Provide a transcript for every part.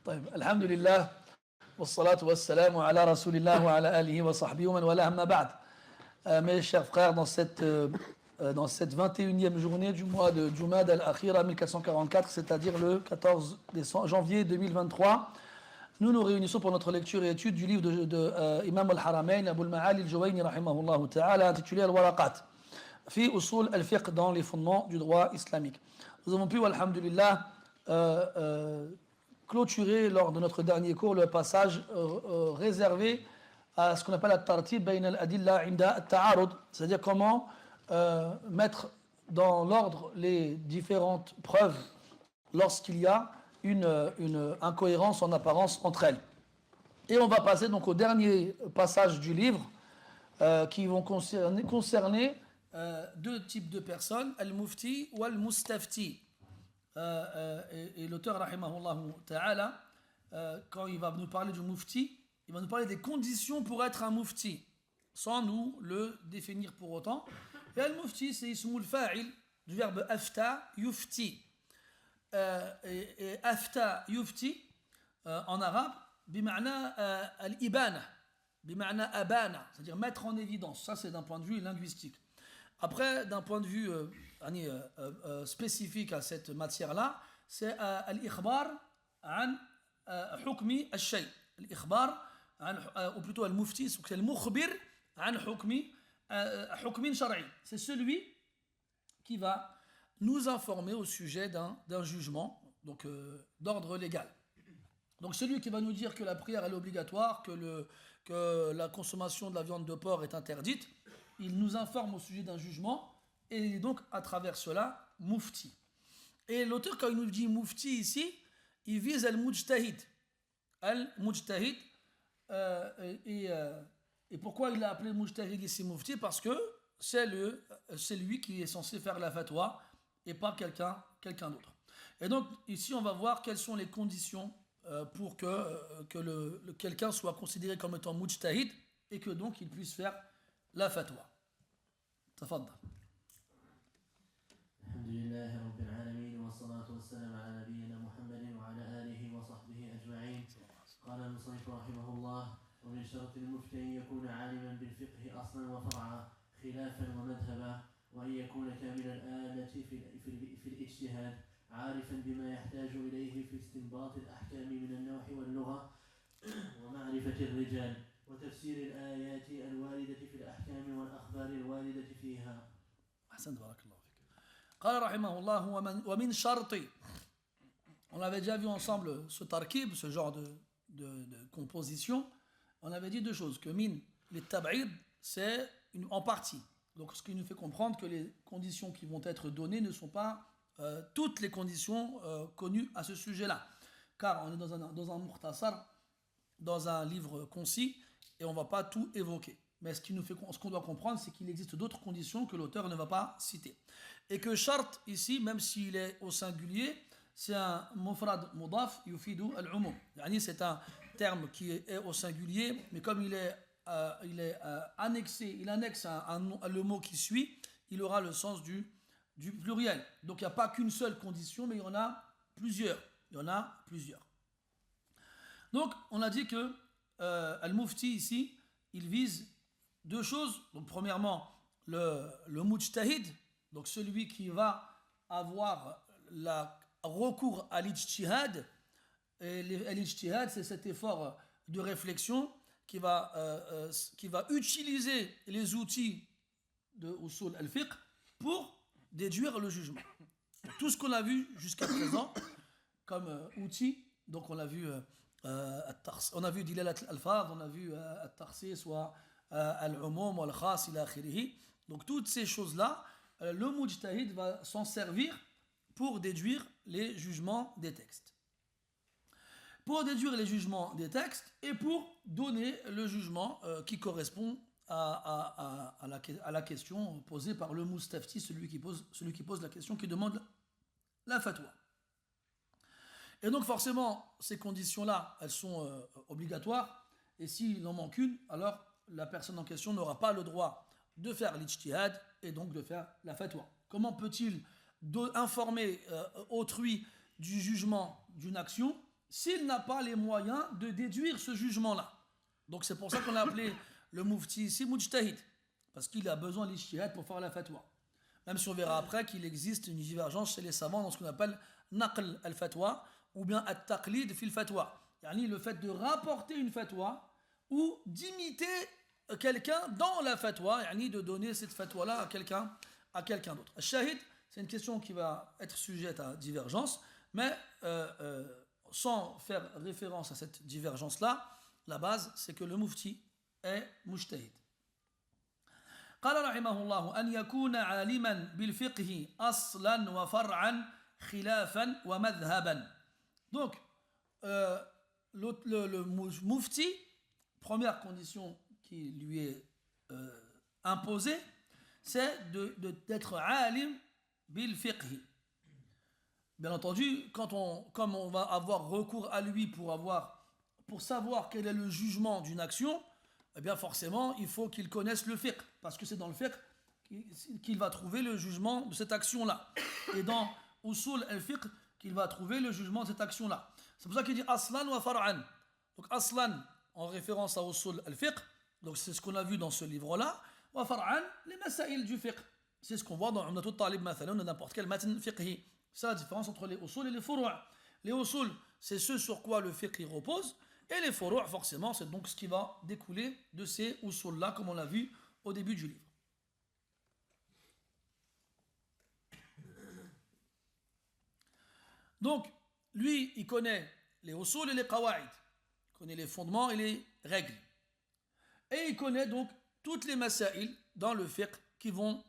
طيب الحمد لله والصلاة والسلام على رسول الله وعلى آله وصحبه ومن والاه أما بعد. Mes chers frères, dans cette 21e journée du mois de Jumad al-Akhira 1444, c'est-à-dire le 14 janvier 2023, nous nous réunissons pour notre lecture et étude du livre de Imam al-Haramayn, Abu al-Ma'ali al-Juwayni rahimahullah ta'ala, intitulé Al-Waraqat, fi usul al-fiqh, dans les fondements du droit islamique. Nous avons pu, alhamdulillah, clôturer lors de notre dernier cours le passage réservé à ce qu'on appelle at-tartib bayna al-adilla inda at-ta'arud, c'est-à-dire comment mettre dans l'ordre les différentes preuves lorsqu'il y a une incohérence en apparence entre elles. Et on va passer donc au dernier passage du livre qui vont concerner deux types de personnes, al-mufti ou al-mustafti. Et l'auteur, rahimahullah ta'ala, quand il va nous parler du mufti, il va nous parler des conditions pour être un mufti, sans nous le définir pour autant. Et al-mufti, c'est ismul fa'il du verbe afta yufti. Et afta yufti, en arabe, bima'na al-ibana, bima'na abana, c'est-à-dire mettre en évidence. Ça, c'est d'un point de vue linguistique. Après, d'un point de vue spécifique à cette matière-là, c'est al-ikhbar an hukmi al-shay. Al-ikhbar, ou plutôt al-mufti, c'est al-mukhbir an hukmin shar'i. C'est celui qui va nous informer au sujet d'un jugement, donc d'ordre légal. Donc celui qui va nous dire que la prière est obligatoire, que la consommation de la viande de porc est interdite, il nous informe au sujet d'un jugement et il est donc à travers cela mufti. Et l'auteur, quand il nous dit mufti ici, il vise al-mujtahid. Al-mujtahid, et pourquoi il a appelé mujtahid ici mufti? Parce que c'est lui qui est censé faire la fatwa et pas quelqu'un d'autre. Et donc ici on va voir quelles sont les conditions pour que quelqu'un soit considéré comme étant mujtahid et que donc il puisse faire la fatwa. تفضل. الحمد لله رب العالمين والصلاة والسلام على نبينا محمد وعلى آله وصحبه أجمعين. قال المصنف رحمه الله: ومن شرط المفتي أن يكون عالما بالفقه أصلا وفرعا خلافا ومذهبا، وأن يكون كامل الآلة في الاجتهاد، عارفا بما يحتاج إليه في استنباط الأحكام من النوح واللغة ومعرفة الرجال وتفسير الآيات الواردة في الأحكام والأخبار الواردة فيها. أحسنت بارك الله فيك. قال رحمه الله ومن شرط. On avait déjà vu ensemble ce tarkib, ce genre de composition. On avait dit deux choses, que min, les tab'id, c'est en partie. Donc ce qui nous fait comprendre que les conditions qui vont être données ne sont pas toutes les conditions connues à ce sujet-là. Car on est dans un mukhtasar, dans un livre concis, et on ne va pas tout évoquer. Mais ce qu'on doit comprendre, c'est qu'il existe d'autres conditions que l'auteur ne va pas citer. Et que shart, ici, même s'il est au singulier, c'est un mufrad mudaf yufidu al-umum. C'est un terme qui est au singulier, mais comme il est annexé, il annexe le mot qui suit, il aura le sens du pluriel. Donc il n'y a pas qu'une seule condition, mais il y en a plusieurs. Donc on a dit que al-mufti ici, il vise deux choses. Donc premièrement, le mujtahid, donc celui qui va avoir recours à l'ijtihad. Et l'ijtihad, c'est cet effort de réflexion qui va utiliser les outils de usul al-fiqh pour déduire le jugement. Tout ce qu'on a vu jusqu'à présent comme outils, donc on a vu dilalat al-alfaz, on a vu at-takhsis wa al-umum wa al-khas ila akhirih. Donc toutes ces choses-là, le mujtahid va s'en servir pour déduire les jugements des textes. Pour déduire les jugements des textes et pour donner le jugement qui correspond à la question posée par le mustafti, celui qui pose la question, qui demande la fatwa. Et donc forcément, ces conditions-là, elles sont obligatoires, et s'il en manque une, alors la personne en question n'aura pas le droit de faire l'ijtihad et donc de faire la fatwa. Comment peut-il informer autrui du jugement d'une action s'il n'a pas les moyens de déduire ce jugement-là. Donc c'est pour ça qu'on a appelé le mufti ici mujtahid, parce qu'il a besoin de l'ijtihad pour faire la fatwa. Même si on verra après qu'il existe une divergence chez les savants dans ce qu'on appelle naql al-fatwa ou bien at-taqlid fil fatwa. Yani le fait de rapporter une fatwa ou d'imiter quelqu'un dans la fatwa, yani de donner cette fatwa-là à quelqu'un d'autre. Al-shahid, c'est une question qui va être sujette à divergence, mais sans faire référence à cette divergence-là, la base, c'est que le mufti est mujtahid. قال رحمه الله أن يكون عالما بالفقه أصلا وفرعا خلافا ومذهبا. Donc, le mufti, première condition qui lui est imposée, c'est d'être alim bil fiqh. Bien entendu, comme on va avoir recours à lui pour savoir quel est le jugement d'une action, eh bien forcément, il faut qu'il connaisse le fiqh, parce que c'est dans le fiqh qu'il va trouver le jugement de cette action-là. Et dans usul al-fiqh, qu'il va trouver le jugement de cette action-là. C'est pour ça qu'il dit aslan wa far'an. Donc aslan, en référence à usul al-fiqh, donc c'est ce qu'on a vu dans ce livre-là, wa far'an, les masail du fiqh. C'est ce qu'on voit dans Umdatul Talib mathalan, ou n'importe quel matn fiqhi. C'est la différence entre les usul et les furu'. Les usul, c'est ce sur quoi le fiqh repose, et les furu', forcément, c'est donc ce qui va découler de ces usul-là, comme on l'a vu au début du livre. Donc, lui, il connaît les usul et les qawa'id. Il connaît les fondements et les règles. Et il connaît donc toutes les masail dans le fiqh qui vont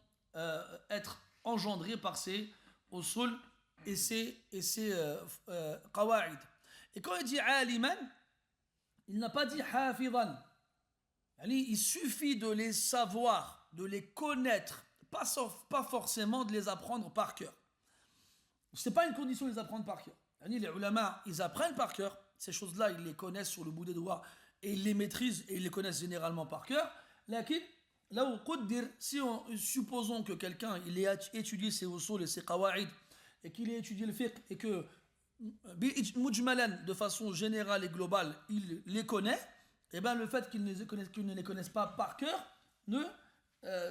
être engendrés par ces usul et ces qawa'id. Et quand il dit aliman, il n'a pas dit hafidhan. Il suffit de les savoir, de les connaître, pas forcément de les apprendre par cœur. Ce n'est pas une condition de les apprendre par cœur. Les ulama, ils apprennent par cœur. Ces choses-là, ils les connaissent sur le bout des doigts et ils les maîtrisent et ils les connaissent généralement par cœur. Lakin, là où si supposons que quelqu'un il ait étudié ses usul et ses qawa'id et qu'il ait étudié le fiqh et que mujmalan, de façon générale et globale, il les connaît, et bien le fait qu'il ne les connaisse pas par cœur ne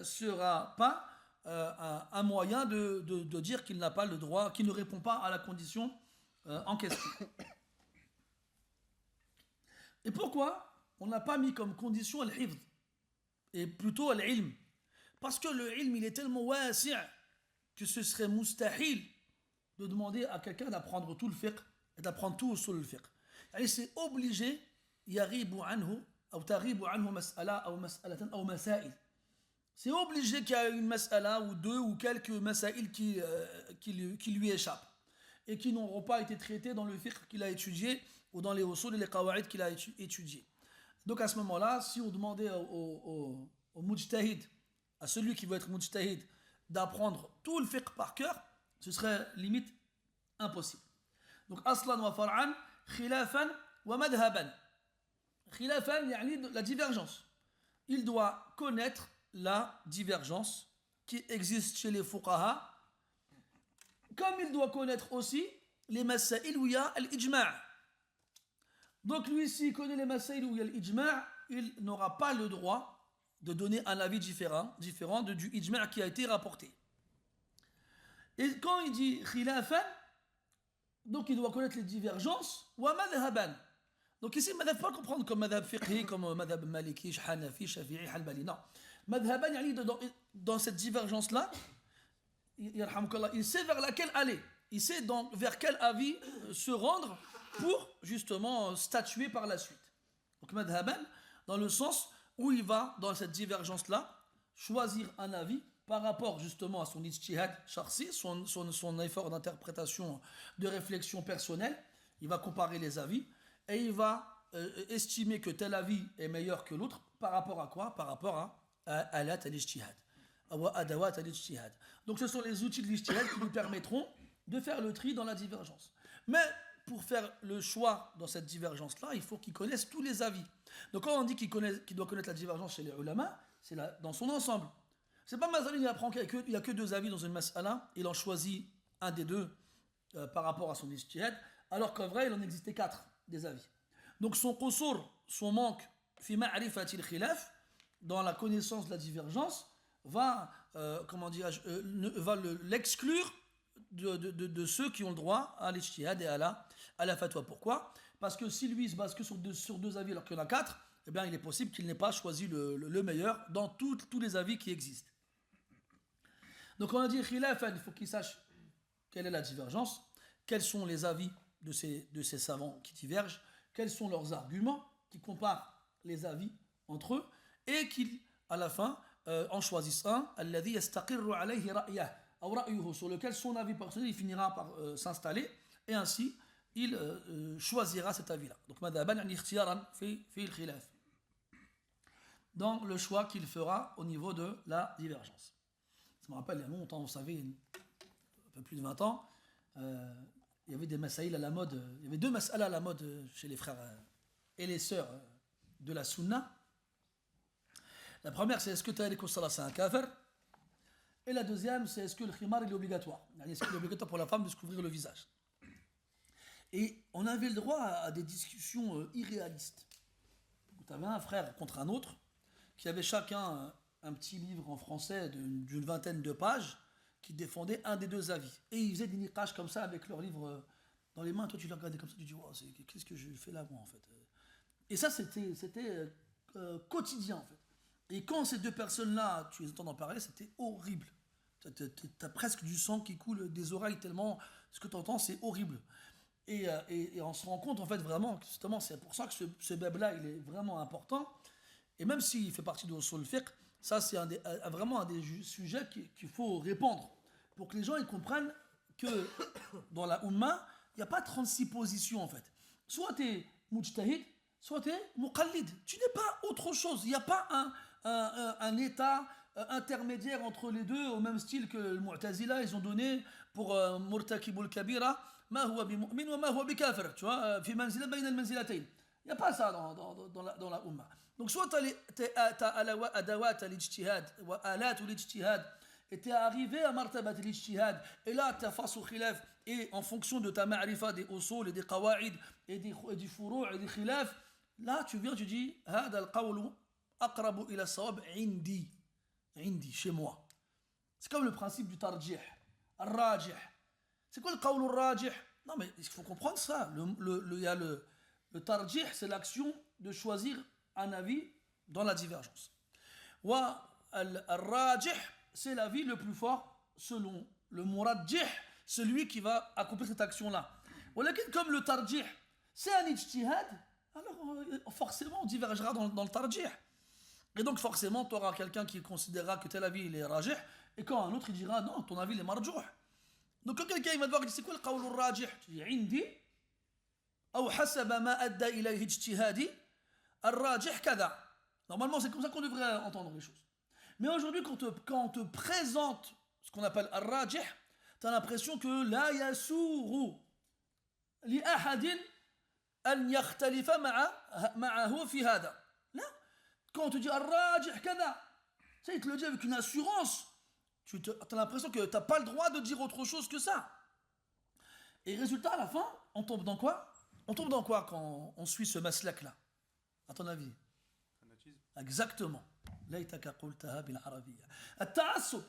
sera pas un moyen de dire qu'il n'a pas le droit, qu'il ne répond pas à la condition en question. Et pourquoi on n'a pas mis comme condition al-hifz et plutôt al-ilm? Parce que le ilm, il est tellement wasi' que ce serait mustahil de demander à quelqu'un d'apprendre tout le fiqh et d'apprendre tout sur le fiqh. Et c'est obligé, yaribu anhu ou taribu anhu mas'ala ou mas'alatan ou masail. C'est obligé qu'il y a une mas'ala ou deux ou quelques masail qui lui échappent et qui n'auront pas été traités dans le fiqh qu'il a étudié ou dans les usul et les qawa'id qu'il a étudié. Donc à ce moment-là, si on demandait au mujtahid, à celui qui veut être mujtahid, d'apprendre tout le fiqh par cœur, ce serait limite impossible. Donc aslan wa far'an, khilafan wa madhaban. Khilafan, yani la divergence. Il doit connaître la divergence qui existe chez les fuqaha, comme il doit connaître aussi les masail où il y a l'ijma'. Donc lui, s'il connaît les masail où il y a l'ijma', il n'aura pas le droit de donner un avis différent du ijma' qui a été rapporté. Et quand il dit khilafan, donc il doit connaître les divergences, wa madhaban. Donc ici, madhab, pas comprendre comme madhab fiqhi, comme madhab maliki, hanafi, shafi'i, hanbali. Non. Madhaban, dans cette divergence-là, il sait vers laquelle aller. Il sait vers quel avis se rendre pour justement statuer par la suite. Donc madhaban, dans le sens où il va, dans cette divergence-là, choisir un avis par rapport justement à son ijtihad sharsi, son effort d'interprétation, de réflexion personnelle. Il va comparer les avis et il va estimer que tel avis est meilleur que l'autre par rapport à quoi? Par rapport à alat al-ijtihad, ou adawat al-ijtihad. Donc ce sont les outils de l'ijtihad qui nous permettront de faire le tri dans la divergence. Mais pour faire le choix dans cette divergence-là, il faut qu'il connaisse tous les avis. Donc quand on dit qu'il doit connaître la divergence chez les ulama, c'est dans son ensemble. C'est pas Mazali, il apprend qu'il n'y a que deux avis dans une mas'ala, il en choisit un des deux par rapport à son ijtihad. alors qu'en vrai, il en existait 4 des avis. Donc son qusur, son manque, fi ma'rifati al-khilaf, dans la connaissance de la divergence, va, va l'exclure de ceux qui ont le droit à l'ijtihad et à la fatwa. Pourquoi? Parce que si lui se base que sur deux avis alors qu'il y en a 4, eh bien, il est possible qu'il n'ait pas choisi le meilleur dans tous les avis qui existent. Donc on a dit khilaf, il faut qu'il sache quelle est la divergence, quels sont les avis de ces savants qui divergent, quels sont leurs arguments, qui comparent les avis entre eux, et qu'il, à la fin, en choisisse un, alladhi yastaqirru alayhi ra'yah, ou ra'yuhu, sur lequel son avis personnel il finira par s'installer, et ainsi il choisira cet avis-là. Donc madhaban yani ikhtiyaran fi al-khilaf, dans le choix qu'il fera au niveau de la divergence. Ça me rappelle il y a longtemps, vous savez, un peu plus de 20 ans, il y avait des masaïl à la mode, il y avait 2 mas'ala à la mode chez les frères et les sœurs de la sunna. La première, c'est est-ce que Tariq al-Salah c'est un kafir? Et la deuxième, c'est est-ce que le khimar est obligatoire? Est-ce qu'il est obligatoire pour la femme de se couvrir le visage? Et on avait le droit à des discussions irréalistes. Tu avais un frère contre un autre, qui avait chacun un petit livre en français d'une vingtaine de pages, qui défendait un des 2 avis. Et ils faisaient des niqash comme ça avec leur livre dans les mains. Toi, tu les regardais comme ça, tu dis, oh, qu'est-ce que je fais là, moi, en fait? Et ça, c'était quotidien, en fait. Et quand ces 2 personnes-là, tu les entends en parler, c'était horrible. T'as presque du sang qui coule des oreilles tellement ce que tu entends, c'est horrible. Et on se rend compte, en fait, vraiment, que justement, c'est pour ça que ce bab-là, il est vraiment important. Et même s'il fait partie de Usul Fiqh, ça, c'est vraiment un des sujets qu'il faut répandre pour que les gens ils comprennent que dans la Ummah, il n'y a pas 36 positions, en fait. Soit tu es mujtahid, soit tu es muqallid. Tu n'es pas autre chose. Il n'y a pas un état intermédiaire entre les deux, au même style que le Mu'tazila, ils ont donné pour Murtakibul Kabira, ma huwa bi mu'min wa ma huwa bi kafir. Tu vois, fi manzila bayna al-manzilatayn. Il n'y a pas ça dans la Ummah. Donc soit tu as adawat al-ijtihad, wa alat al-ijtihad, et tu es arrivé à martabat al-ijtihad, et là tu as face au khilaf, et en fonction de ta ma'rifa des usul et des qawa'id, et du furu' et des khilaf, là tu viens, tu dis, hada al-qawlu aqrabu ila sawab indi, chez moi. C'est comme le principe du tarjih, al-rajih. C'est quoi le qawlu al-rajih? Non mais il faut comprendre ça. Le tarjih, c'est l'action de choisir un avis dans la divergence. Wa al-rajih, c'est l'avis le plus fort selon le murajjih, celui qui va accomplir cette action-là. Comme le tarjih, c'est un ijtihad, alors forcément on divergera dans le tarjih. Et donc forcément tu auras quelqu'un qui considérera que tel avis il est rajih, et quand un autre il dira non, ton avis il est marjouh. Donc quand quelqu'un il va te voir, il dit c'est quoi le qawl al-rajih? Tu dis indi, ou hasaba ma adda ilayhi ijtihadi, al-rajih kada. Normalement c'est comme ça qu'on devrait entendre les choses. Mais aujourd'hui quand on te présente ce qu'on appelle al-rajih, tu as l'impression que la yasuru li ahadin an yakhtalifa ma'ahu fi hada. Là, quand on te dit al-rajih kada, ça il te le dit avec une assurance. Tu as l'impression que tu n'as pas le droit de dire autre chose que ça. Et résultat, à la fin, on tombe dans quoi? On tombe dans quoi quand on suit ce maslak-là? À ton avis? Fanatisme. Exactement. Laytaka qultaha bil arabiyya. At-ta'assub.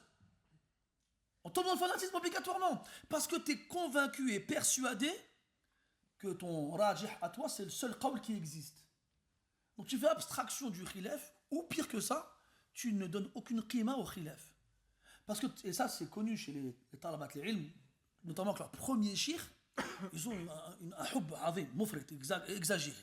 On tombe dans le fanatisme obligatoirement. Parce que tu es convaincu et persuadé que ton rajih à toi, c'est le seul qawl qui existe. Donc tu fais abstraction du khilaf, ou pire que ça, tu ne donnes aucune qima au khilaf. Parce que, et ça c'est connu chez les talabat al-ilm, notamment que leur premier shir, ils ont un hubb azim, mufrit, exagéré.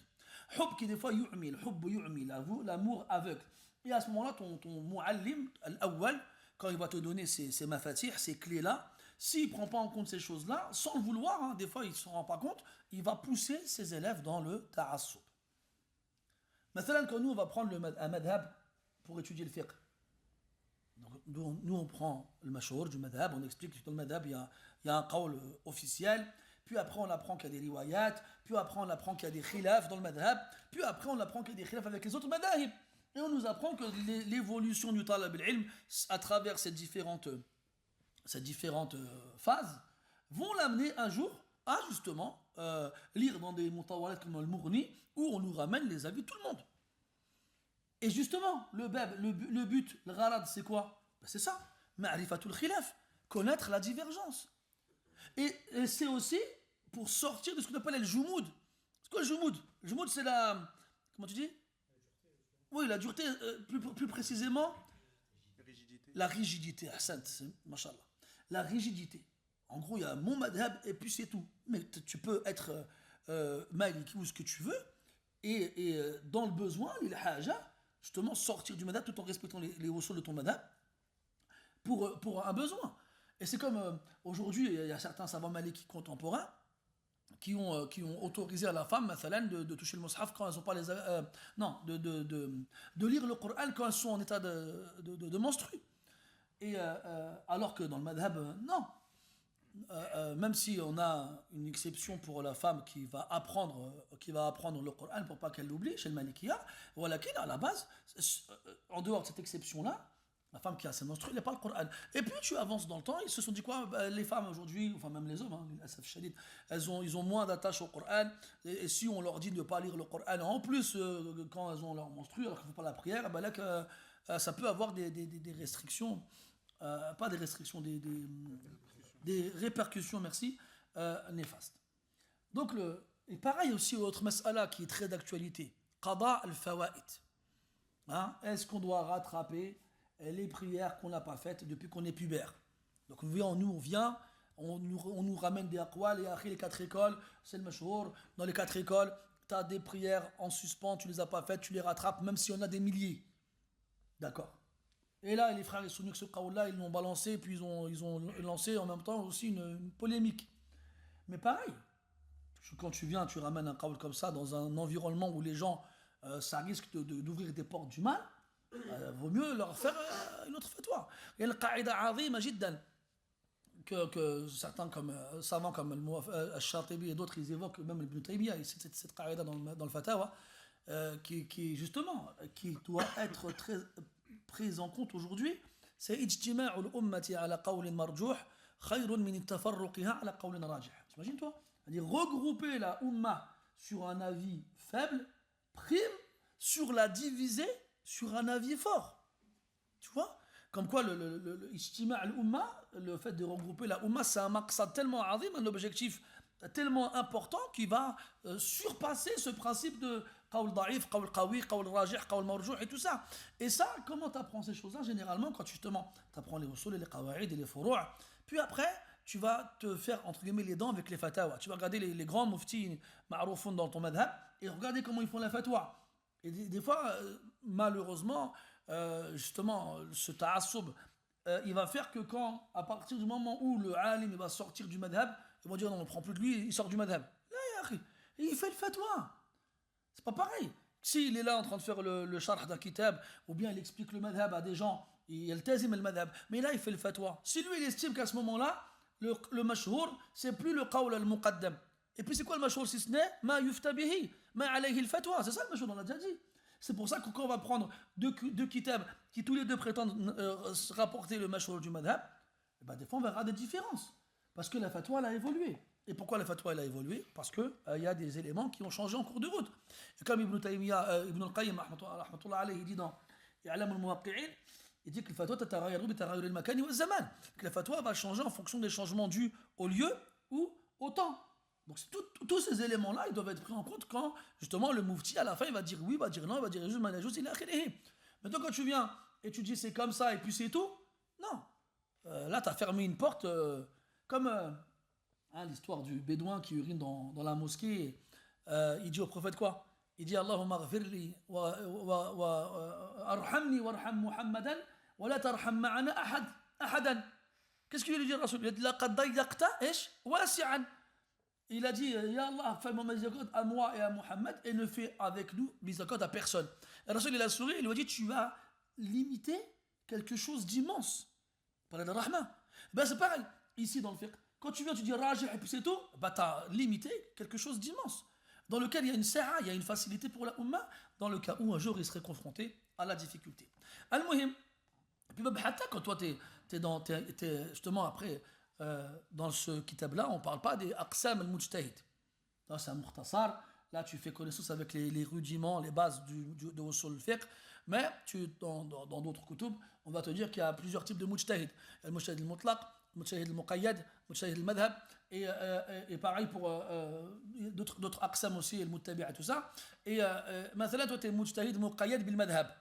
Hubb qui des fois yu'mi, le hubb yu'mi, l'amour aveugle. Et à ce moment-là, ton mu'allim, al-awwal, quand il va te donner ces mafatih, ces clés-là, s'il ne prend pas en compte ces choses-là, sans le vouloir, hein, des fois il ne se rend pas compte, il va pousser ses élèves dans le ta'assub. Maintenant, quand nous on va prendre un madhab pour étudier le fiqh, donc, nous on prend le mashhour du madhab, on explique que dans le madhab il y a un qawl officiel, puis après on apprend qu'il y a des riwayat, puis après on apprend qu'il y a des khilaf dans le madhab, puis après on apprend qu'il y a des khilaf avec les autres madhahib. Et on nous apprend que l'évolution du talab al-ilm à travers ces différentes phases vont l'amener un jour à justement lire dans des mutawalats comme le Mourni, où on nous ramène les avis de tout le monde. Et justement, le but, le gharad, c'est quoi? Ben c'est ça, ma'rifatul khilaf, connaître la divergence. Et c'est aussi pour sortir de ce qu'on appelle le joumoud. C'est quoi le joumoud? Le joumoud, c'est la... Comment tu dis? Oui, la dureté, plus précisément, la rigidité. Hassan, mashallah. La rigidité. En gros, il y a mon madhab et puis c'est tout. Mais tu peux être maliki ou ce que tu veux, et dans le besoin, il haja, justement sortir du madhab tout en respectant les usul de ton madhab pour un besoin. Et c'est comme aujourd'hui, il y a certains savants malikis contemporains qui ont autorisé à la femme de toucher le mushaf quand elles n'ont pas les... non, de lire le Coran quand elles sont en état de menstru. Et alors que dans le madhab, non. Même si on a une exception pour la femme qui va apprendre le Coran pour pas qu'elle l'oublie, chez le Malikiya, voilà qu'il à la base, en dehors de cette exception-là, la femme qui a ses menstrues, il n'y a pas le Coran. Et puis tu avances dans le temps, ils se sont dit quoi? Les femmes aujourd'hui, enfin même les hommes, hein, ils ont moins d'attache au Coran. Et si on leur dit de ne pas lire le Coran, en plus quand elles ont leur menstrues, alors qu'il ne faut pas la prière, ben là ça peut avoir des restrictions, pas des restrictions, des répercussions, merci, néfastes. Donc, et pareil aussi, autre mas'ala qui est très d'actualité, qada al-fawaid. Hein? Est-ce qu'on doit rattraper les prières qu'on n'a pas faites depuis qu'on est pubère? Donc, on nous ramène des aqwal, et les 4 écoles, c'est le mashhour. Dans les 4 écoles, tu as des prières en suspens, tu les as pas faites, tu les rattrapes, même si on a des milliers. D'accord. Et là, les frères sunnis, ce qawl-là, ils l'ont balancé, puis ils ont lancé en même temps aussi une polémique. Mais pareil, quand tu viens, tu ramènes un qawl comme ça dans un environnement où les gens, ça risque d'ouvrir des portes du mal, vaut mieux leur faire une autre fatwa. Il y a le qa'ida azima jiddan, que certains savants comme Al-Shatibi et d'autres, ils évoquent, même Ibn Taymiyyah, cette qa'ida dans le fatawa, qui justement, qui doit être très prise en compte aujourd'hui, c'est ijtima'u al-ummati ala qawlin marjuh khayrun min tafarruqiha ala qawlin rajih. T'imagines toi? C'est-à-dire regrouper la umma sur un avis faible prime sur la diviser sur un avis fort. Tu vois? Comme quoi le ijtima' al-umma, le fait de regrouper la umma, c'est un maqsad tellement azim, un objectif tellement important qui va surpasser ce principe de qawl da'if, qawl qawi, qawl rajih, qawl marjouh et tout ça. Et ça, comment tu apprends ces choses-là? Généralement, quand justement tu apprends les usul, les qawaïd et les furu', puis après, tu vas te faire, entre guillemets, les dents avec les fatawa. Tu vas regarder les grands muftis ma'roufoun dans ton madhab et regarder comment ils font la fatwa. Et des fois, malheureusement, justement, ce ta'assoub, il va faire que à partir du moment où le alim va sortir du madhab, ils vont dire non, on ne prend plus de lui, il sort du madhab. Là, il fait le fatwa. C'est pas pareil. S'il est là en train de faire le sharh d'un kitab, ou bien il explique le madhab à des gens, il yaltazim le madhab, mais là il fait le fatwa. Si lui il estime qu'à ce moment-là, le mashhour, c'est plus le qawl al-muqaddam. Et puis c'est quoi le mashhour si ce n'est ma yufta bihi, ma alayhi al-fatwa. C'est ça le mashhour, on l'a déjà dit. C'est pour ça que quand on va prendre deux kitabs qui tous les deux prétendent rapporter le mashhour du madhab, et ben des fois on verra des différences. Parce que la fatwa elle a évolué. Et pourquoi la fatwa elle a évolué? Parce qu'il y a des éléments qui ont changé en cours de route. Et comme Ibn al-Qayyim, rahmatullah alayhi, il dit dans I'lam al-Muwaqqi'in, il dit que la fatwa tataghayaru bi taghayyur al-makan wa az-zaman. Que la fatwa va changer en fonction des changements dus au lieu ou au temps. Donc tous ces éléments-là, ils doivent être pris en compte quand, justement, le mufti, à la fin, il va dire oui, il va dire non, il va dire juste, manajus, il a akhirihi. Maintenant, quand tu viens et tu dis c'est comme ça et puis c'est tout, non. Là, tu as fermé une porte comme l'histoire du bédouin qui urine dans la mosquée. Il dit au prophète quoi? Il dit Allahumma ghfirli wa arhamni warham Muhammadan wa la tarham ma'ana ahadan. Qu'est-ce qu'il lui dit, Rasul? Il a dit laqad dayyaqta wasi'an. Il a dit Ya Allah, fais-moi miséricorde à moi et à Muhammad et ne fais avec nous miséricorde à personne. Et Rasul il a souri, il lui a dit tu vas limiter quelque chose d'immense. Parler de Rahman. Ben c'est pareil, ici dans le fiqh. Quand tu viens, tu dis rajih et puis c'est tout, ben tu as limité quelque chose d'immense. Dans lequel il y a une sa'a, il y a une facilité pour la umma, dans le cas où un jour il serait confronté à la difficulté. Al-Muhim. Et puis quand toi t'es justement après, dans ce kitab-là, on ne parle pas des aqsam al-mujtahid. Là, c'est un mukhtasar. Là, tu fais connaissance avec les rudiments, les bases de usul al-fiqh. Mais dans d'autres kutub, on va te dire qu'il y a plusieurs types de mujtahid. Il y a le mujtahid al-mutlaq, le mujtahid al-muqayyad, le mujtahid al-madhab. Et pareil pour d'autres aqsam aussi, le muttabi' et tout ça. Et maintenant, toi, tu es mujtahid muqayyad bil-madhab.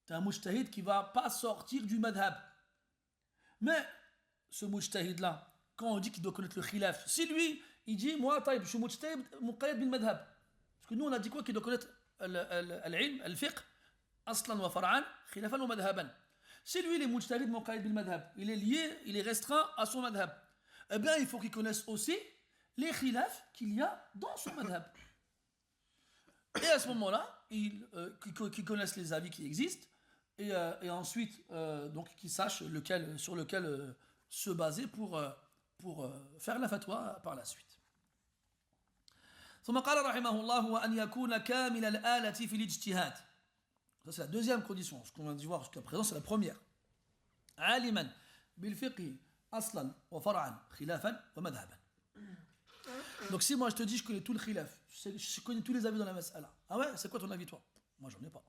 Tu es un mujtahid qui ne va pas sortir du madhab. Mais ce mujtahid-là, quand on dit qu'il doit connaître le khilaf, si lui, il dit, moi, taïb, je suis mujtahid muqayyad bil madhab. Parce que nous, on a dit quoi? Qu'il doit connaître l'ilm, le fiqh, aslan wa far'an, khilafan wa madhaban. Si lui, il est mujtahid muqayyad bil madhab, il est lié, il est restreint à son madhab, eh bien, il faut qu'il connaisse aussi les khilafs qu'il y a dans son madhab. Et à ce moment-là, qu'il connaisse les avis qui existent, et ensuite, donc, qu'il sache sur lequel se baser pour faire la fatwa par la suite. ثم قال رحمه الله وأن يكون كامل الآلة في الاجتهاد. Ça c'est la deuxième condition. Ce qu'on vient de voir jusqu'à présent, c'est la première. عالما بالفقه أصلا وفرعا خلافا ومذهبا. Donc si moi je te dis je connais tout le khilaf, je connais tous les avis dans la mas'ala. Ah ouais, c'est quoi ton avis toi? Moi j'en ai pas.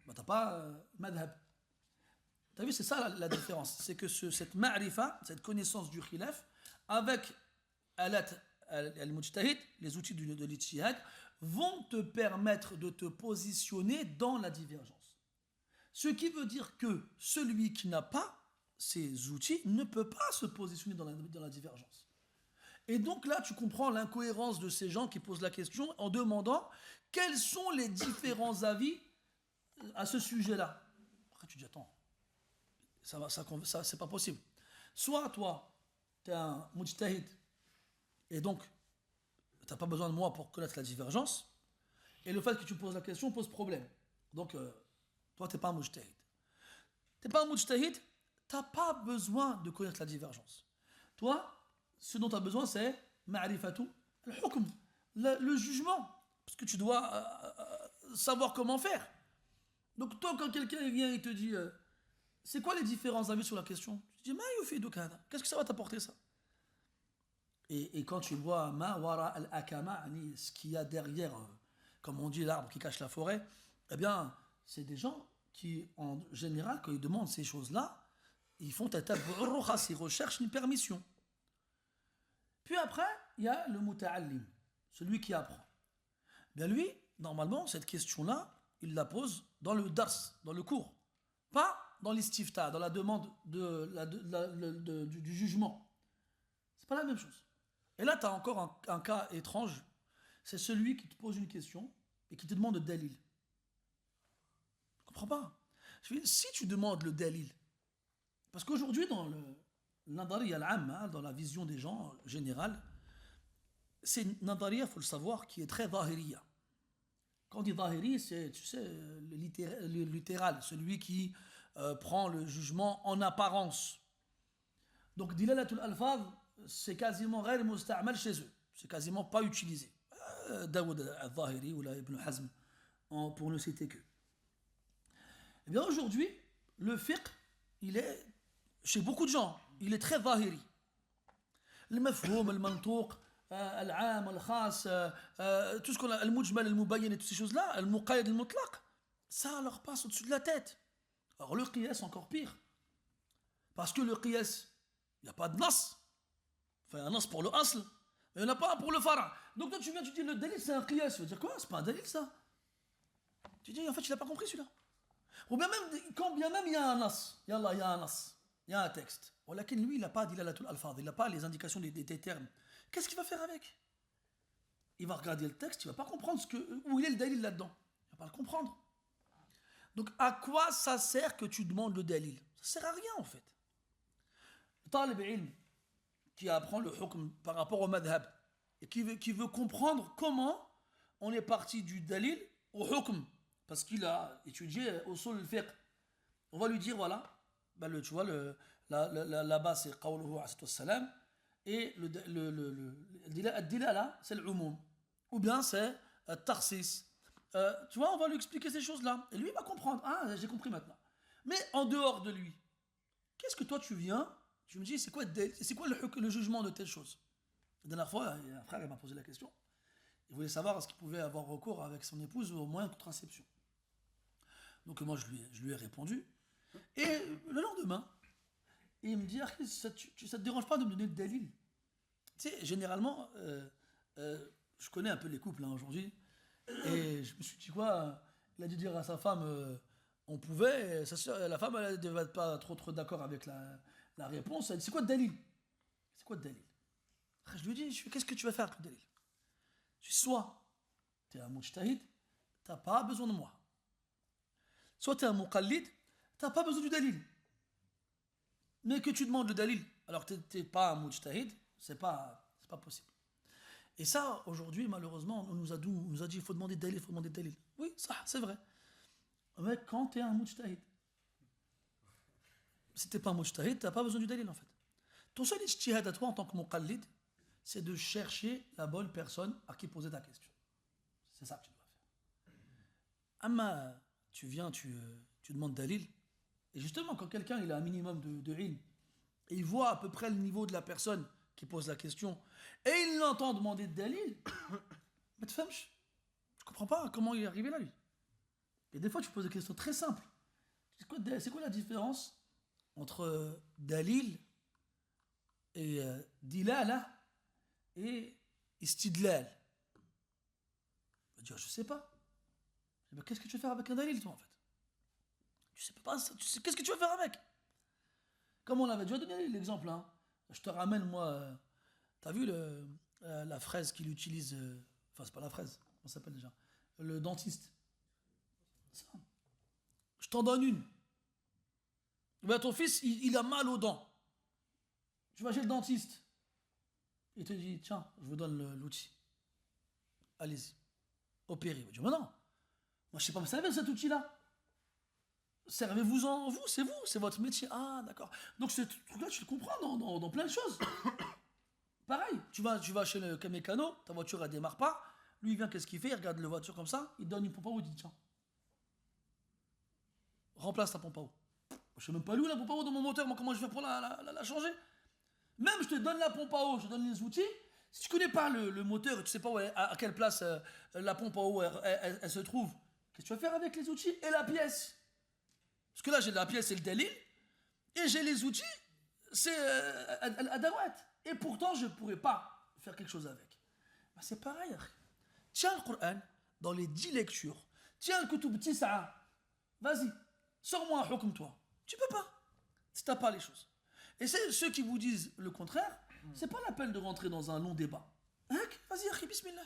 Bah t'as pas madhab. T'as vu, c'est ça la différence. C'est que cette ma'rifa, cette connaissance du khilaf, avec al-mujtahid, les outils de l'ijtihad, vont te permettre de te positionner dans la divergence. Ce qui veut dire que celui qui n'a pas ces outils ne peut pas se positionner dans la divergence. Et donc là, tu comprends l'incohérence de ces gens qui posent la question en demandant quels sont les différents avis à ce sujet-là. Après, tu dis, attends, ça c'est pas possible. Soit toi, tu es un mujtahid, et donc, tu n'as pas besoin de moi pour connaître la divergence, et le fait que tu poses la question pose problème. Donc, toi, tu n'es pas un mujtahid. Tu n'es pas un mujtahid, tu n'as pas besoin de connaître la divergence. Toi, ce dont tu as besoin, c'est ma'rifatu al-hukm, le jugement, parce que tu dois savoir comment faire. Donc, toi, quand quelqu'un vient et te dit c'est quoi les différents avis sur la question, tu dis qu'est-ce que ça va t'apporter ça? Et quand tu vois ma wara al-akama, ce qu'il y a derrière, comme on dit l'arbre qui cache la forêt, eh bien, c'est des gens qui, en général, quand ils demandent ces choses-là, ils font ils recherchent une permission. Puis après, il y a le muta'allim, celui qui apprend. Bien lui, normalement, cette question-là, il la pose dans le dars, dans le cours, pas dans l'istifta, dans la demande du jugement. C'est pas la même chose. Et là, tu as encore un cas étrange, c'est celui qui te pose une question et qui te demande le dalil. Je comprends pas. Si tu demandes le dalil, parce qu'aujourd'hui, dans l'Nadariya al-Amma, dans la vision des gens générale, c'est une Nadariya, il faut le savoir, qui est très zahiriya. Quand on dit zahiri, c'est, tu sais, le littéral, celui qui prend le jugement en apparence. Donc, dilalatul alfaz, c'est quasiment غير مستعمل chez eux. C'est quasiment pas utilisé. Daoud al-Zahiri ou Ibn Hazm, pour ne citer que. Eh bien, aujourd'hui, le fiqh, il est, chez beaucoup de gens, il est très zahiri. Le mafhoum, le mantouq, al-aam, al-khas, tout ce qu'on a, al-mujmal, al-mubayyin et toutes ces choses-là, al-muqayyad, al-mutlaq, ça leur passe au-dessus de la tête. Alors le qiyas, encore pire. Parce que le qiyas, il n'y a pas de nas. Enfin, un nas pour le asl, mais il n'y en a pas un pour le fara'. Donc toi, tu viens, tu dis le dalil, c'est un qiyas. Tu veux dire quoi? C'est pas un dalil, ça. Tu dis, en fait, il n'a pas compris celui-là. Ou bien même, quand bien même il y a un nas, il y a un nas, il y a un texte. Walakin lui, il n'a pas dilalatul alfaz, il n'a pas les indications des termes. Qu'est-ce qu'il va faire avec? Il va regarder le texte, il ne va pas comprendre où il est le dalil là-dedans. Il ne va pas le comprendre. Donc, à quoi ça sert que tu demandes le dalil? Ça sert à rien, en fait. Le talib ilm qui apprend le hukm par rapport au madhab et qui veut comprendre comment on est parti du dalil au hukm, parce qu'il a étudié usul al-fiqh. On va lui dire, voilà, ben tu vois, là-bas c'est qawluhu alayhi salam, et le dilala, c'est l'umum, ou bien c'est tarsis. Tu vois, on va lui expliquer ces choses-là. Et lui, il va comprendre. Ah, j'ai compris maintenant. Mais en dehors de lui, qu'est-ce que toi, tu viens, tu me dis, c'est quoi le jugement de telle chose? La dernière fois, un frère m'a posé la question. Il voulait savoir est-ce qu'il pouvait avoir recours avec son épouse au moyen de contraception. Donc moi, je lui ai répondu. Et le lendemain, il me dit, ah, ça te dérange pas de me donner le dalil? Tu sais, généralement, je connais un peu les couples aujourd'hui, et je me suis dit quoi, il a dû dire à sa femme, on pouvait, la femme, elle ne devait être pas trop d'accord avec la réponse. Elle dit, c'est quoi le dalil? C'est quoi le dalil? Après, je lui ai dit, qu'est-ce que tu vas faire avec le dalil? Je dis, soit tu es un mujtahid, tu n'as pas besoin de moi. Soit tu es un muqallid, tu n'as pas besoin du dalil. Mais que tu demandes le dalil, alors que tu n'es pas un mujtahid, c'est pas possible. Et ça, aujourd'hui, malheureusement, on nous a dit il faut demander dalil, il faut demander dalil. Oui, ça, c'est vrai. Mais quand tu es un mujtahid, si tu n'es pas un mujtahid, tu n'as pas besoin du dalil en fait. Ton seul ijtihad à toi en tant que muqallid, c'est de chercher la bonne personne à qui poser ta question. C'est ça que tu dois faire. Amma, tu viens, tu demandes dalil, et justement, quand quelqu'un il a un minimum de ilm, et il voit à peu près le niveau de la personne qui pose la question, et il l'entend demander de dalil, mais tu je comprends pas comment il est arrivé là, lui. Et des fois, tu poses des questions très simples. C'est quoi la différence entre dalil et dilala et istidlal? Je vais dire, je sais pas. Je dis, qu'est-ce que tu veux faire avec un dalil, toi, en fait? Tu sais pas, qu'est-ce que tu vas faire avec? Comme on l'avait déjà donné l'exemple, hein. Je te ramène, moi, t'as vu la fraise qu'il utilise, enfin, c'est pas la fraise, comment ça s'appelle déjà? Le dentiste. Ça. Je t'en donne une. Ben, ton fils, il a mal aux dents. Tu vas chez le dentiste. Il te dit, tiens, je vous donne l'outil. Allez-y. Opérez. Il va dire, mais non, moi je sais pas me servir de cet outil-là. Servez-vous-en, c'est vous, c'est votre métier. Ah, d'accord. Donc ce truc-là, tu le comprends dans plein de choses. Pareil, tu vas chez le mécano, ta voiture elle démarre pas. Lui, il vient, qu'est-ce qu'il fait? Il regarde la voiture comme ça, il donne une pompe à eau, il dit, tiens, remplace ta pompe à eau. Je sais même pas où la pompe à eau dans mon moteur, moi comment je vais pour la changer? Même je te donne la pompe à eau, je te donne les outils. Si tu connais pas le moteur et tu sais pas à quelle place la pompe à eau elle se trouve, qu'est-ce que tu vas faire avec les outils et la pièce? Parce que là j'ai la pièce et le dalil, et j'ai les outils, c'est adawat. Et pourtant je pourrais pas faire quelque chose avec. Ben, c'est pareil. Tiens le Coran dans les 10 lectures. Tiens le Kutub Tisa'a. Vas-y, sors-moi un hukm toi. Tu peux pas. Si t'as pas les choses. Et c'est ceux qui vous disent le contraire, c'est pas la peine de rentrer dans un long débat. Hein? Vas-y, akhi, bismillah.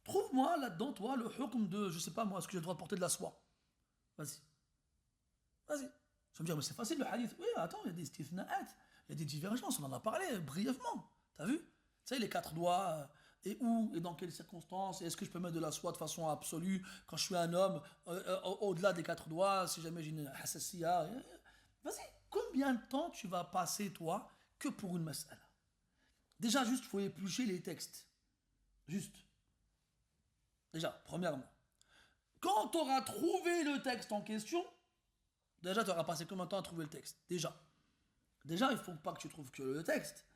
Trouve-moi là-dedans, toi, le hukm de, je sais pas moi, est-ce que j'ai le droit de porter de la soie? Vas-y. Vas-y. Tu vas me dire, mais c'est facile le hadith. Oui, attends, il y a des istithna'at, il y a des divergences, on en a parlé brièvement. T'as vu? Tu sais, les 4 doigts, et où, et dans quelles circonstances, et est-ce que je peux mettre de la soie de façon absolue quand je suis un homme, au-delà des 4 doigts, si jamais j'ai une hassasiyah. Vas-y, combien de temps tu vas passer, toi, que pour une mas'ala? Déjà, juste, il faut éplucher les textes. Juste. Déjà, premièrement. Quand tu auras trouvé le texte en question, déjà, tu auras passé combien de temps à trouver le texte? Déjà, il ne faut pas que tu trouves que le texte,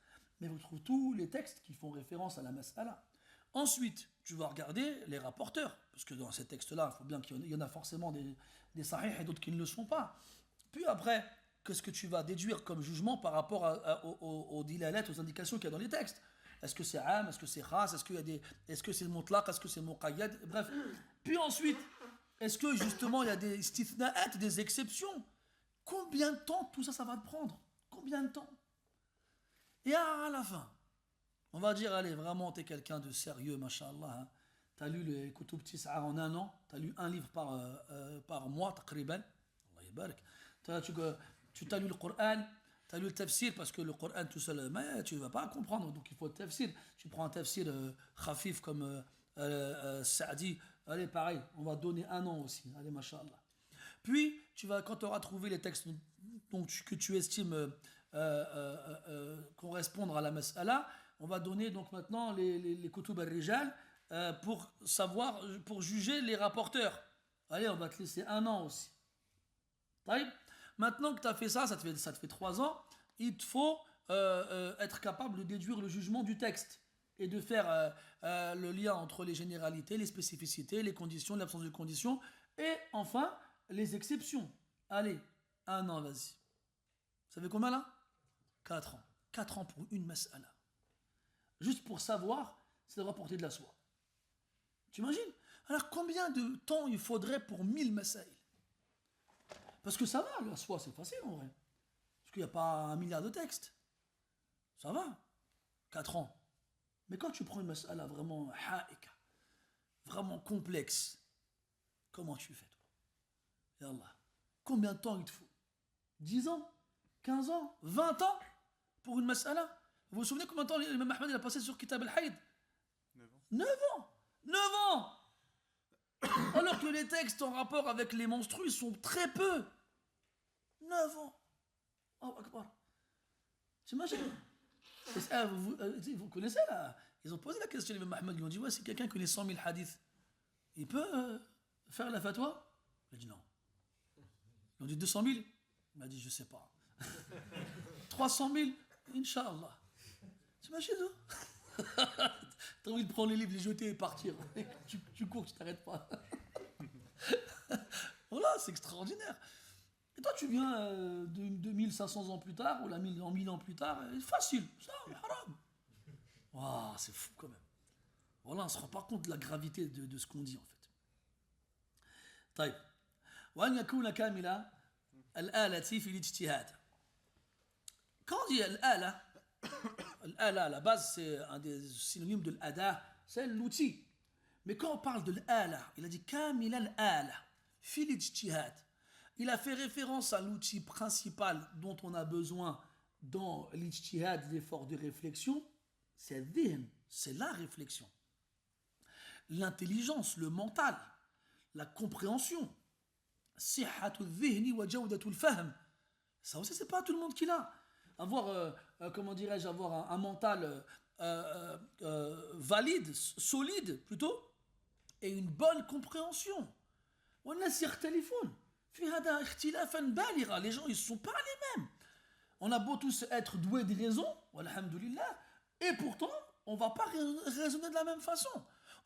mais il faut trouver tous les textes qui font référence à la mas'ala. Ensuite, tu vas regarder les rapporteurs, parce que dans ces textes-là, il faut bien qu'il y en a forcément des sahih et d'autres qui ne le sont pas. Puis après, qu'est-ce que tu vas déduire comme jugement par rapport aux dilalets, aux indications qu'il y a dans les textes? Est-ce que c'est am, est-ce que c'est khas, est-ce que c'est mutlaq, est-ce que c'est muqayyad? Bref. Puis ensuite, est-ce que justement il y a des istithna'at, des exceptions? Combien de temps tout ça va te prendre? Combien de temps? Et à la fin, on va dire, allez, vraiment, t'es quelqu'un de sérieux, mashallah. Hein. T'as lu les Kutub Tis'a en un an, t'as lu un livre par mois, taqriban. Allah yabarak. Tu t'as lu le Coran, tu as lu le tafsir, parce que le Coran tout seul, mais tu ne vas pas comprendre, donc il faut le tafsir. Tu prends un tafsir khafif comme Saadi, allez, pareil, on va donner un an aussi, allez, mashallah. Puis, quand tu auras trouvé les textes que tu estimes correspondre à la mas'ala, on va donner donc maintenant les kutub al-rijal pour juger les rapporteurs. Allez, on va te laisser un an aussi. Maintenant que tu as fait ça, ça te fait 3 ans, il te faut être capable de déduire le jugement du texte. et de faire le lien entre les généralités, les spécificités, les conditions, l'absence de conditions, et enfin les exceptions. Allez, 1 an, vas-y. Vous savez combien là? 4 ans. 4 ans pour une mas'ala. Juste pour savoir si ça doit porter de la soie. Tu imagines? Alors combien de temps il faudrait pour 1000 masaïl? Parce que ça va, la soie c'est facile en vrai. Parce qu'il n'y a pas 1 milliard de textes. Ça va. 4 ans. Mais quand tu prends une mas'ala vraiment haïka, vraiment complexe, comment tu fais toi? Ya Allah. Combien de temps il te faut? 10 ans? 15 ans? 20 ans? Pour une mas'ala? Vous vous souvenez combien de temps l'imam Ahmed il a passé sur Kitab al-Haïd? 9 ans. 9 ans! 9 ans! Alors que les textes en rapport avec les menstrues sont très peu. 9 ans. Oh, Akbar. T'imagines? Vous connaissez là? Ils ont posé la question à l'imam Ahmed, ils lui ont dit, ouais, si quelqu'un connaît 100 000 hadiths, il peut faire la fatwa? Il a dit non. Ils ont dit 200 000? Il m'a dit, je sais pas. 300 000? Inch'Allah. T'imagines, t'as envie de prendre les livres, les jeter et partir. Tu cours, tu t'arrêtes pas. Voilà, c'est extraordinaire. Et toi, tu viens de 2500 ans plus tard, ou 1000 ans plus tard, facile, ça, haram. Waouh, c'est fou quand même. Voilà, on ne se rend pas compte de la gravité de ce qu'on dit en fait. طيب وأن يكون كامل الآلة في الاجتهاد. Quand on dit l'ala, l'ala à la base c'est un des synonymes de l'ada, c'est l'outil. Mais quand on parle de l'ala, il a dit kamil al-ala fi l'ijtihad. Il a fait référence à l'outil principal dont on a besoin dans l'ijtihad, l'effort de réflexion, c'est dhihn, c'est la réflexion. L'intelligence, le mental, la compréhension. Sihhatu dhihni wa jawdatu al-fahm. Ça aussi, c'est pas tout le monde qui l'a. Avoir, comment dirais-je, avoir un mental valide, solide plutôt, et une bonne compréhension. والناس يختلفون في هذا اختلافا بالغا. Les gens ils sont pas les mêmes. On a beau tous être doués de raison, walhamdulillah, et pourtant on va pas raisonner de la même façon.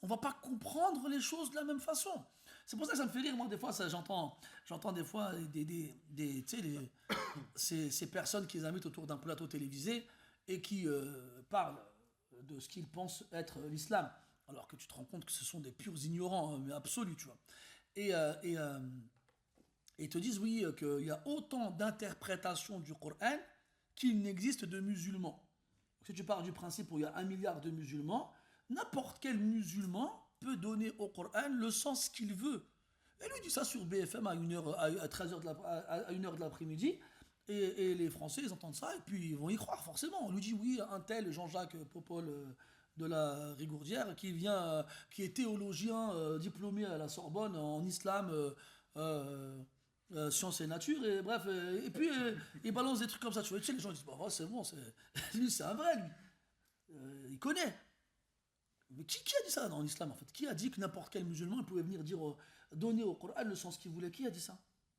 On va pas comprendre les choses de la même façon. C'est pour ça que ça me fait rire, moi des fois ça, j'entends des fois ces personnes qui invitent autour d'un plateau télévisé et qui parlent de ce qu'ils pensent être l'islam, alors que tu te rends compte que ce sont des purs ignorants, mais absolus, tu vois. Et te disent, oui, qu'il y a autant d'interprétations du Coran qu'il n'existe de musulmans. Donc, si tu pars du principe où il y a 1 milliard de musulmans, n'importe quel musulman peut donner au Coran le sens qu'il veut. Et lui dit ça sur BFM à 13h à 1h de l'après-midi, et les Français, ils entendent ça, et puis ils vont y croire, forcément. On lui dit, oui, un tel Jean-Jacques Popol de la Rigourdière, qui est théologien diplômé à la Sorbonne en islam, sciences et nature, et bref, et puis il balance des trucs comme ça. Tu sais, les gens disent, bah, c'est bon, lui, c'est un vrai, lui. Il connaît. Mais qui a dit ça dans l'islam en fait? Qui a dit que n'importe quel musulman pouvait venir donner au Coran le sens qu'il voulait? Qui a dit ça?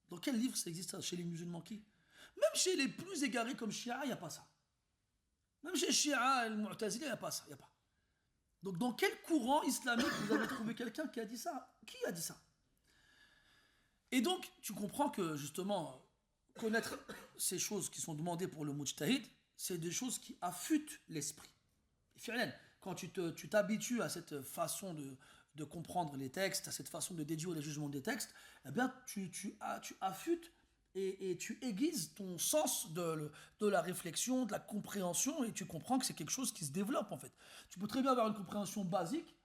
Dans quel livre ça existe ça? Chez les musulmans qui? Même chez les plus égarés comme Shia, il n'y a pas ça. Même chez Shia et le Mu'tazila, il n'y a pas ça. Y a pas. Donc dans quel courant islamique vous avez trouvé quelqu'un qui a dit ça? Qui a dit ça? Et donc tu comprends que justement connaître ces choses qui sont demandées pour le mujtahid, c'est des choses qui affûtent l'esprit. Quand tu t'habitues à cette façon de comprendre les textes, à cette façon de déduire les jugements des textes, eh bien tu affûtes et tu aiguises ton sens de la réflexion, de la compréhension, et tu comprends que c'est quelque chose qui se développe en fait. Tu peux très bien avoir une compréhension basique,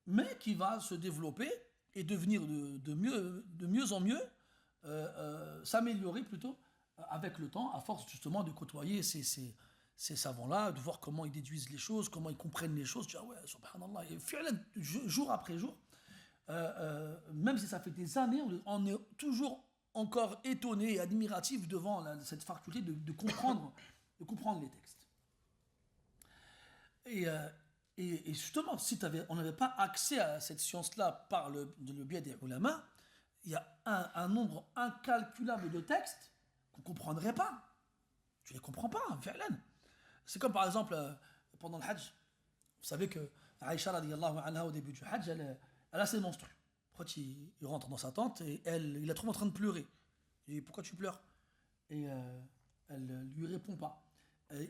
mais qui va se développer et devenir de mieux en mieux, s'améliorer plutôt avec le temps, à force justement de côtoyer ces savants-là, de voir comment ils déduisent les choses, comment ils comprennent les choses. Tu dis, ah ouais, subhanallah, et jour après jour, même si ça fait des années, on est toujours encore étonné et admiratif devant cette faculté de comprendre les textes. Et justement, si on n'avait pas accès à cette science-là par le biais des ulama, il y a un nombre incalculable de textes qu'on ne comprendrait pas. Tu ne les comprends pas, fi'lan. C'est comme par exemple, pendant le Hajj, Vous savez que Aïcha radiyallahu anha au début du Hajj, elle a ses menstrues. Après, il rentre dans sa tente et il la trouve en train de pleurer. Il dit pourquoi tu pleures? Et elle lui répond pas.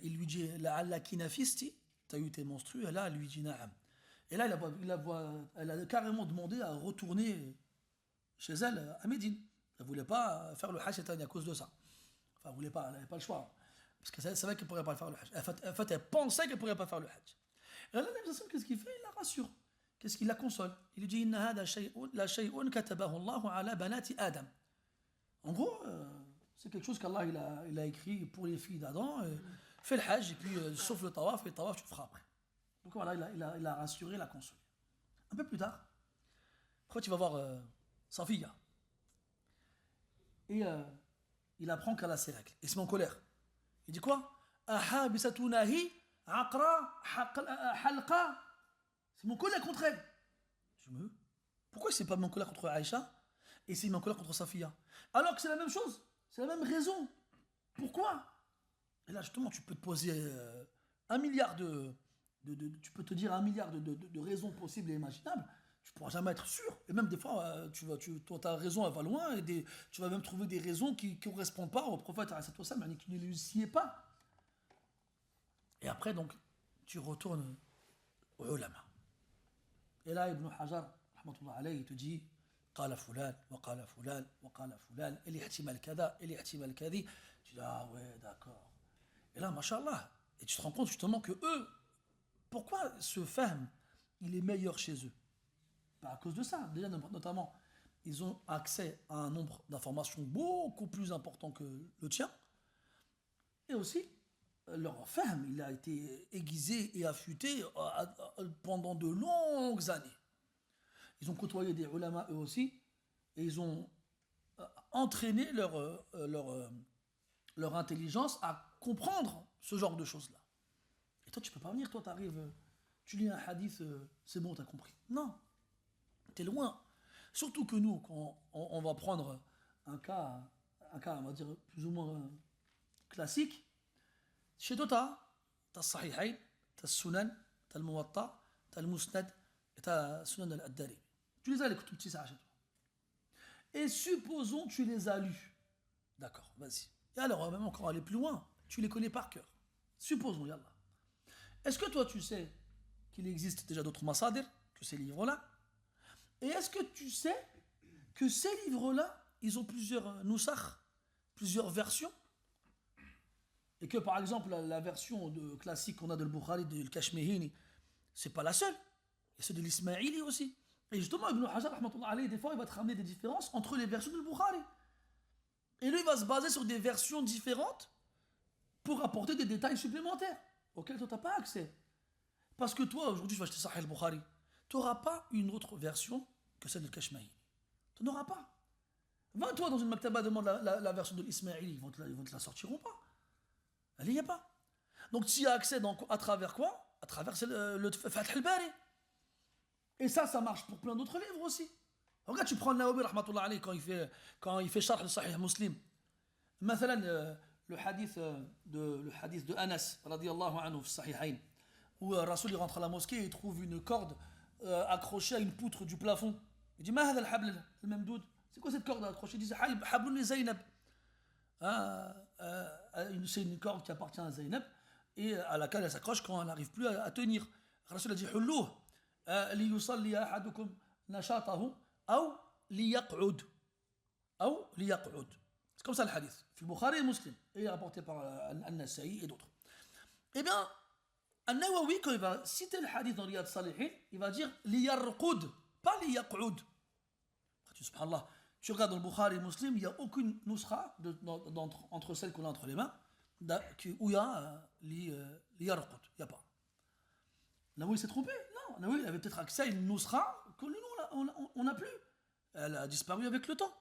Il lui dit la'allaki nafisti, t'as eu tes menstrues? Et là, elle lui dit na'am. Et là, elle a carrément demandé à retourner chez elle à Médine. Elle ne voulait pas faire le Hajj à cause de ça. Enfin, elle voulait pas, elle n'avait pas le choix. Parce qu'elle savait qu'elle ne pourrait pas faire le Hajj. En fait, elle pensait qu'elle ne pourrait pas faire le Hajj. Et là, qu'est-ce qu'il fait? Il la rassure. Qu'est-ce qu'il la console? Il lui dit Inna hada la shay'un katabahu Allahu ala banati Adam. En gros, c'est quelque chose qu'Allah il a écrit pour les filles d'Adam. Fais le Hajj, et puis sauf le tawaf, et le tawaf, tu le feras après. Donc voilà, il a rassuré, il a consolé. Un peu plus tard, après, tu vas voir sa fille. Et il apprend qu'elle a ses règles. Il se met en colère. Il dit quoi? Ahabisatunahi aqra halqa. C'est mon colère contre elle. Je me. Pourquoi il s'est pas mis en colère contre Aïcha et il s'est mis en colère contre sa fille? Alors que c'est la même chose, c'est la même raison. Pourquoi? Et là, justement, tu peux te poser un milliard tu peux te dire un milliard de raisons possibles et imaginables. Tu ne pourras jamais être sûr. Et même des fois, ta raison, elle va loin. Et tu vas même trouver des raisons qui ne correspondent pas au prophète, mais qui ne lui sied pas. Et après, donc, tu retournes au ulama. Et là, Ibn Hajar, rahmatullah alayhi, il te dit قال فلان وقال فلان وقال فلان اللي احتمال كذا اللي احتمال كذي. Tu dis ah ouais, d'accord. Et là, mashallah, et tu te rends compte justement que eux, pourquoi ce fahm, il est meilleur chez eux? À cause de ça, déjà notamment, ils ont accès à un nombre d'informations beaucoup plus important que le tien. Et aussi, leur fahm, il a été aiguisé et affûté pendant de longues années. Ils ont côtoyé des ulama eux aussi, et ils ont entraîné leur intelligence à comprendre ce genre de choses-là. Et toi, tu peux pas venir, toi, t'arrives, tu lis un hadith, c'est bon, t'as compris. Non, t'es loin. Surtout que nous, quand on va prendre un cas, on va dire, plus ou moins classique, chez toi, t'as le Sahihayn, t'as le Sunan, t'as le Muwatta, t'as le Musnad, et t'as le Sunan al-Addari. Tu les as, les Kutub Tisa, chez toi. Et supposons que tu les as lus. D'accord, vas-y. Et alors, même encore aller plus loin, tu les connais par cœur. Supposons, yallah. Est-ce que toi, tu sais qu'il existe déjà d'autres masadir que ces livres-là? Et est-ce que tu sais que ces livres-là, ils ont plusieurs nusakh, plusieurs versions? Et que, par exemple, la version classique qu'on a de Bukhari, de Kashmihini, c'est pas la seule. Il y a ceux de l'Ismaili aussi. Et justement, Ibn Hajar, rahmatullah alayhi, des fois, il va te ramener des différences entre les versions de Bukhari. Et lui, il va se baser sur des versions différentes pour apporter des détails supplémentaires auxquels toi, tu n'as pas accès. Parce que toi, aujourd'hui, tu vas acheter Sahih al-Bukhari. Tu n'auras pas une autre version que celle de Kashmihini. Tu n'auras pas. Va, toi, dans une maktaba, demande la version de l'Ismaili. Ils vont te la sortiront pas. Elle n'y est pas. Donc, tu y as accès à travers quoi? À travers le Fath al-Bari. Et ça marche pour plein d'autres livres aussi. Regarde, tu prends le Nawawi, rahmatullah alayhi, quand il fait Sharh le Sahih Muslim. Mathalan, le hadith de Anas, radiyallahu anhu, Sahihayn, où Rasoul il rentre à la mosquée et il trouve une corde accrochée à une poutre du plafond. Il dit Ma hadha al-habl al-mamdoud? C'est quoi cette corde accrochée? Il dit C'est hablun li Zaynab. C'est une corde qui appartient à Zaynab et à laquelle elle s'accroche quand elle n'arrive plus à tenir. Rasoul a dit Hulluh li yusalli ahadukum nashatahu ou li yaq'ud. Ou li yaq'ud. C'est comme ça le hadith. Fi Bukhari et Muslim. Et rapporté par An-Nasa'i et d'autres. Eh bien, An-Nawawi, quand il va citer le hadith dans Riyad Salihin, il va dire li yarqud, pas li yaq'ud. Subhanallah. Tu regardes dans le Bukhari et Muslim, il n'y a aucune nuskha entre celles qu'on a entre les mains où il y a li yarqud. Il n'y a pas. Nawawi s'est trompé. Non, Nawawi il avait peut-être accès à une nuskha que nous, on n'a plus. Elle a disparu avec le temps.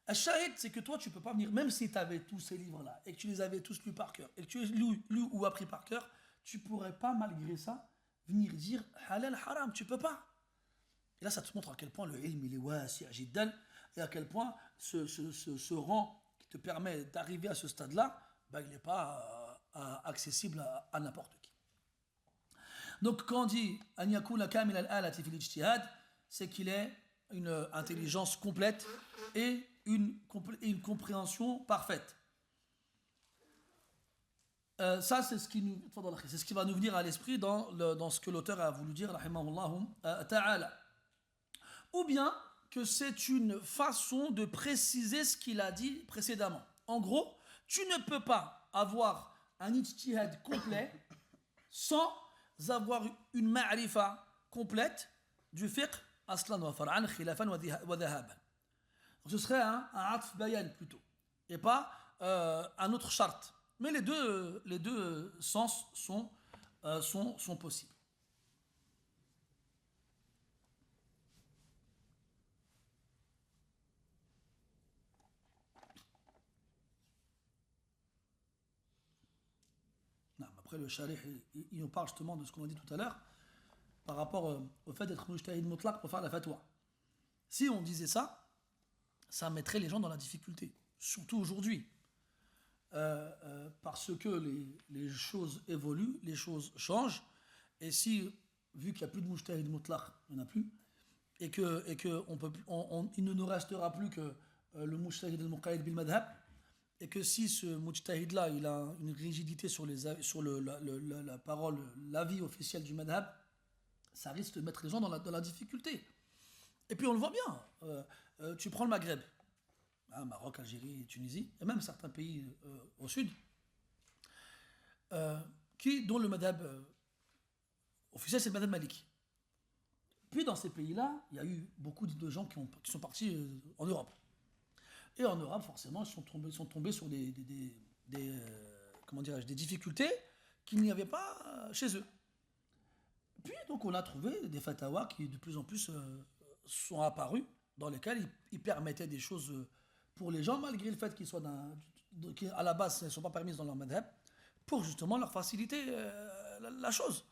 Al-Shahid, c'est que toi, tu ne peux pas venir, même si tu avais tous ces livres-là, et que tu les avais tous lus par cœur, et que tu les lus ou appris par cœur, tu ne pourrais pas, malgré ça, venir dire halal, haram. Tu ne peux pas. Et là, ça te montre à quel point le ilm, il est wasi' jiddan, et à quel point ce rang qui te permet d'arriver à ce stade-là, il n'est pas accessible à n'importe qui. Donc quand on dit « An yakuna kamil al-alati fil ijtihad », c'est qu'il ait une intelligence complète et une compréhension parfaite. Ça, c'est ce qui va nous venir à l'esprit dans ce que l'auteur a voulu dire, rahimahullahu ta'ala. Ou bien que c'est une façon de préciser ce qu'il a dit précédemment. En gros, tu ne peux pas avoir un ijtihad complet sans avoir une ma'rifa complète du fiqh aslan wa far'an, khilafan wa dhahaban. Ce serait un atf bayan plutôt, et pas un autre charte. Mais les deux sens sont possibles. Non, après, le sharih, il nous parle justement de ce qu'on a dit tout à l'heure par rapport au fait d'être mujtahid mutlaq pour faire la fatwa. Si on disait ça, ça mettrait les gens dans la difficulté, surtout aujourd'hui. Parce que les choses évoluent, les choses changent, et si, vu qu'il n'y a plus de mujtahid mutlaq, il n'y en a plus, et que il ne nous restera plus que le mujtahid al-muqayyad bil madhab, et que si ce mujtahid là il a une rigidité sur la parole, l'avis officiel du madhab, ça risque de mettre les gens dans la difficulté. Et puis on le voit bien, tu prends le Maghreb, Maroc, Algérie, Tunisie, et même certains pays au sud, dont le madhab officiel c'est le madhab maliki. Puis dans ces pays-là, il y a eu beaucoup de gens qui sont partis en Europe. Et en Europe, forcément, ils sont tombés sur des difficultés qu'il n'y avait pas chez eux. Puis donc on a trouvé des fatawas qui de plus en plus sont apparus, dans lesquels ils permettaient des choses pour les gens, malgré le fait qu'ils soient à la base ne sont pas permises dans leur madhab, pour justement leur faciliter la chose.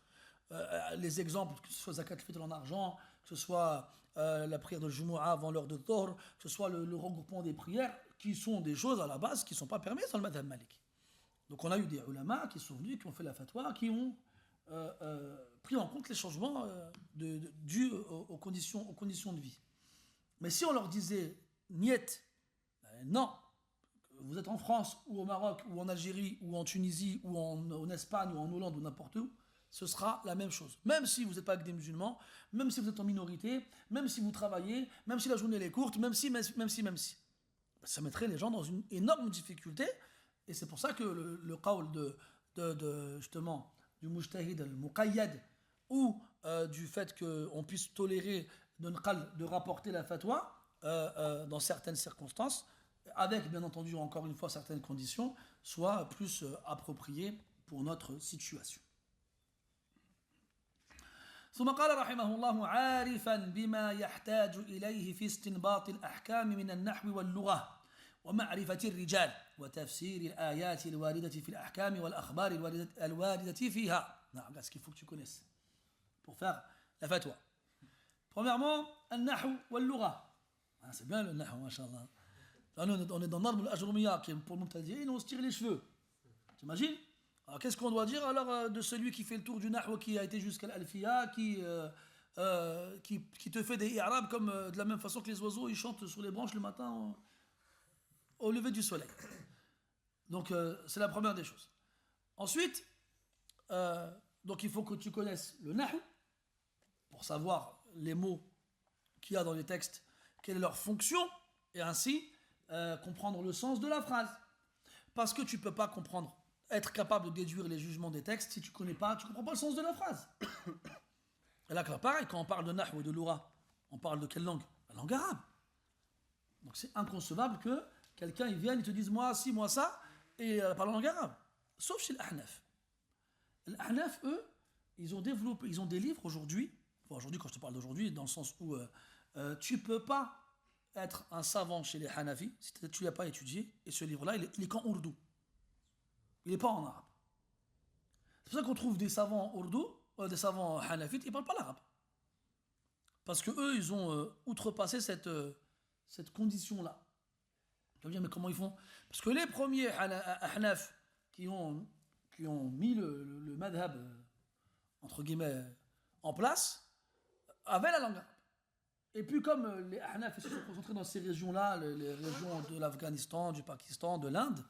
Les exemples, que ce soit zakat al-fitr en argent, que ce soit la prière de Jumu'ah avant l'heure de Dhuhr, que ce soit le regroupement des prières, qui sont des choses à la base qui ne sont pas permises dans le madhab maliki. Donc on a eu des ulama qui sont venus, qui ont fait la fatwa, qui ont pris en compte les changements dus aux conditions de vie. Mais si on leur disait niet, non, vous êtes en France ou au Maroc ou en Algérie ou en Tunisie ou en Espagne ou en Hollande ou n'importe où, ce sera la même chose. Même si vous n'êtes pas avec des musulmans, même si vous êtes en minorité, même si vous travaillez, même si la journée est courte, même si. Ça mettrait les gens dans une énorme difficulté. Et c'est pour ça que le qawl justement du mujtahid al-muqayyad ou du fait qu'on puisse tolérer de rapporter la fatwa dans certaines circonstances, avec bien entendu encore une fois certaines conditions, soit plus approprié pour notre situation. ثم قال رحمه الله عارفا بما يحتاج إليه في استنباط الأحكام من النحو واللغة ومعرفة الرجال وتفسير الآيات الواردة في الأحكام والأخبار الواردة فيها. Regarde ce qu'il faut que tu connaisses pour faire la fatwa. Premièrement, النحو واللغة. C'est bien le nahw, mashallah. Là, on est dans l'arbre de l'ajroumiya, qui est pour le mubtadi'in, on se tire les cheveux. Tu imagines? Alors, qu'est-ce qu'on doit dire alors de celui qui fait le tour du nahw, qui a été jusqu'à l'alfiya, qui te fait des i'rab comme de la même façon que les oiseaux, ils chantent sur les branches le matin au lever du soleil. Donc, c'est la première des choses. Ensuite, donc il faut que tu connaisses le nahw pour savoir les mots qu'il y a dans les textes, quelle est leur fonction, et ainsi comprendre le sens de la phrase. Parce que tu ne peux pas être capable de déduire les jugements des textes si tu ne comprends pas le sens de la phrase. Et là, pareil, quand on parle de nahw et de loura, on parle de quelle langue? La langue arabe. Donc c'est inconcevable que quelqu'un il vienne et te dise moi ci, moi ça, et parle en langue arabe. Sauf chez l'Ahnaf. L'Ahnaf, eux, ils ont des livres aujourd'hui, quand je te parle d'aujourd'hui, dans le sens où tu ne peux pas être un savant chez les Hanafis si tu ne l'as pas étudié, et ce livre-là, il est qu'en ourdou. Il n'est pas en arabe. C'est pour ça qu'on trouve des savants ourdou, des savants hanafites, ils ne parlent pas l'arabe. Parce qu'eux, ils ont outrepassé cette condition-là. Tu vas me dire, mais comment ils font? Parce que les premiers hanaf qui ont mis le madhab entre guillemets, en place, avaient la langue arabe. Et puis comme les Ahnaf se sont concentrés dans ces régions-là, les régions de l'Afghanistan, du Pakistan, de l'Inde,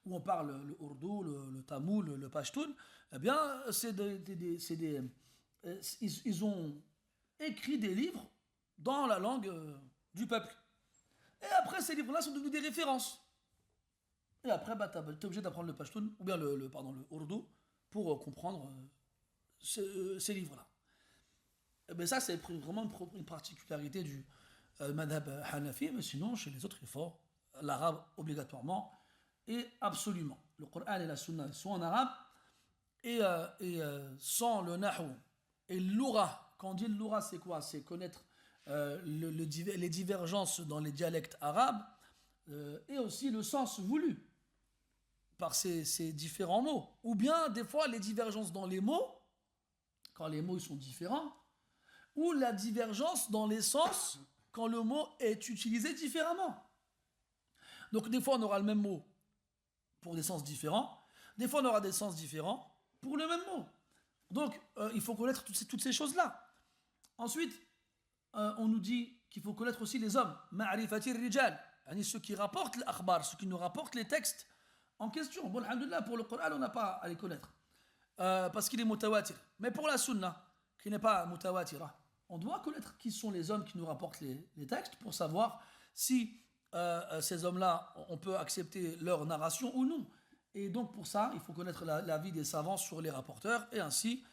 où on parle le ourdou, le tamoul, le pashtun, eh bien, ils ont écrit des livres dans la langue du peuple. Et après, ces livres-là sont devenus des références. Et après, bah, tu es obligé d'apprendre le pashtun, ou bien le ourdou, pour comprendre ces livres-là. Mais ça, c'est vraiment une particularité du madhab hanafi, mais sinon, chez les autres, il faut l'arabe obligatoirement et absolument. Le Coran et la Sunna sont en arabe, et sans le nahu et l'oura. Quand on dit l'oura, c'est quoi? C'est connaître les divergences dans les dialectes arabes, et aussi le sens voulu par ces différents mots. Ou bien, des fois, les divergences dans les mots, quand les mots sont différents, ou la divergence dans les sens quand le mot est utilisé différemment. Donc des fois on aura le même mot pour des sens différents, des fois on aura des sens différents pour le même mot. Donc il faut connaître toutes ces choses-là. Ensuite, on nous dit qu'il faut connaître aussi les hommes, ma'rifati rijal, ceux qui rapportent l'akhbar, ceux qui nous rapportent les textes en question. Bon, alhamdoulilah, pour le Coran on n'a pas à les connaître, parce qu'il est mutawatir. Mais pour la sunna, qui n'est pas mutawatira, on doit connaître qui sont les hommes qui nous rapportent les textes pour savoir si ces hommes-là, on peut accepter leur narration ou non. Et donc pour ça, il faut connaître l'avis des savants sur les rapporteurs et ainsi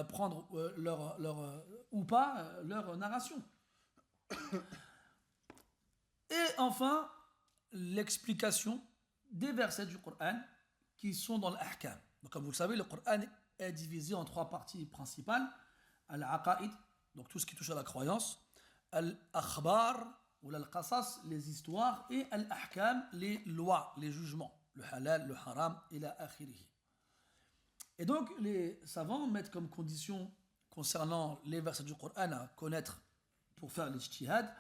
prendre leur narration. Et enfin, l'explication des versets du Coran qui sont dans l'ahkam. Donc comme vous le savez, le Coran est divisé en 3 parties principales. Al-aqaïd, donc tout ce qui touche à la croyance, al-akhbar ou al-qasas, les histoires, et al-ahkam, les lois, les jugements, le halal, le haram, et la akhirihi. Et donc les savants mettent comme condition concernant les versets du Coran à connaître pour faire l'ijtihad,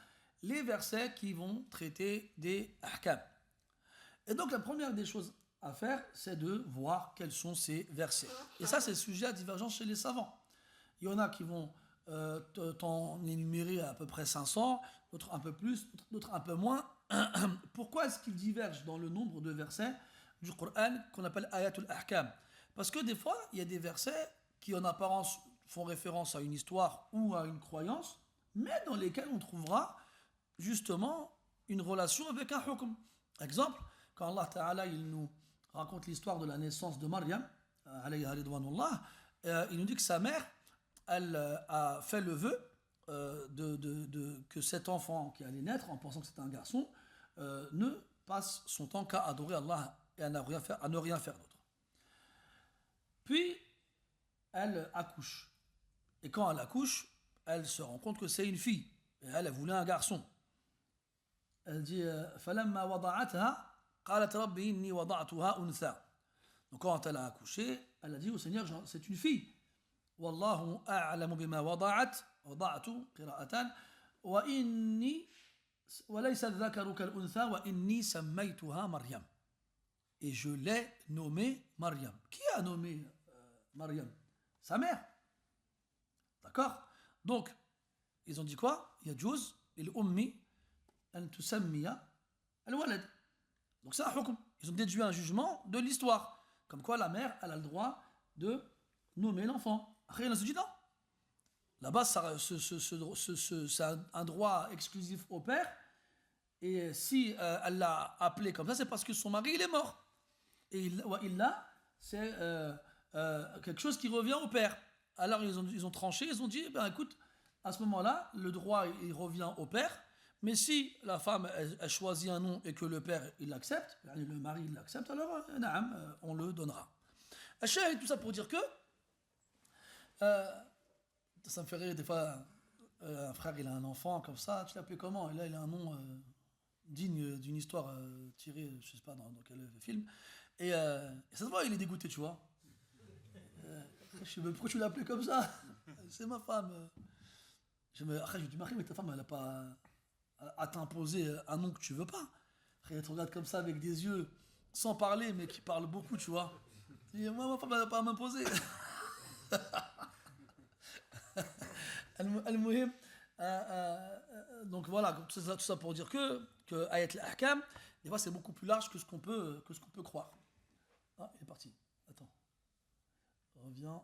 les versets qui vont traiter des ahkam. Et donc la première des choses à faire, c'est de voir quels sont ces versets. Et ça, c'est sujet à divergence chez les savants. Il y en a qui vont t'en énumérer à peu près 500, d'autres un peu plus, d'autres un peu moins. Pourquoi est-ce qu'ils divergent dans le nombre de versets du Coran qu'on appelle ayatul ahkam? Parce que des fois, il y a des versets qui en apparence font référence à une histoire ou à une croyance, mais dans lesquels on trouvera justement une relation avec un hukm. Exemple, quand Allah Ta'ala il nous raconte l'histoire de la naissance de Maryam, alayha ridwanullah, il nous dit que sa mère, elle a fait le vœu que cet enfant qui allait naître, en pensant que c'était un garçon, ne passe son temps qu'à adorer Allah et à ne rien faire d'autre. Puis, elle accouche. Et quand elle accouche, elle se rend compte que c'est une fille. Et elle voulait un garçon. Elle dit فَلَمَّا وَضَعَتْهَا قَالَتْ رَبِّ إِنِّي وَضَعْتُهَا أُنْثَى. Donc quand elle a accouché, elle a dit au Seigneur, c'est une fille. والله أعلم بما وضعت قراءة وإني وليس الذكر كالأنثى وإني سميتها مريم. Et je l'ai nommée Maryam. Qui a nommé Maryam? Sa mère. D'accord? Donc, ils ont dit quoi? يجوز للأم أن تسمي الولد. Donc c'est un hukm. Ils ont déduit un jugement de l'histoire. Comme quoi la mère, elle a le droit de nommer l'enfant. Après, on se dit non. Là-bas, c'est un droit exclusif au père. Et si elle l'a appelé comme ça, c'est parce que son mari, il est mort. Et c'est quelque chose qui revient au père. Alors, ils ont tranché, ils ont dit, ben écoute, à ce moment-là, le droit, il revient au père. Mais si la femme, elle choisit un nom et que le père, il l'accepte, le mari, il l'accepte, alors, on le donnera. Et tout ça pour dire que ça me fait rire des fois, un frère il a un enfant comme ça, tu l'appelles comment? Et là il a un nom digne d'une histoire tirée, je sais pas dans quel film, et ça se voit, il est dégoûté, tu vois. Je sais, mais pourquoi tu l'as appelé comme ça? C'est ma femme. Après je lui dis, Marie, mais ta femme elle a pas à t'imposer un nom que tu veux pas. Après elle te regarde comme ça avec des yeux sans parler mais qui parlent beaucoup, tu vois. Et moi ma femme elle n'a pas à m'imposer. Al-Muhim, donc voilà, tout ça pour dire que Ayat al-Ahkam, des fois c'est beaucoup plus large que ce qu'on peut croire. Ah, il est parti. Attends. Reviens.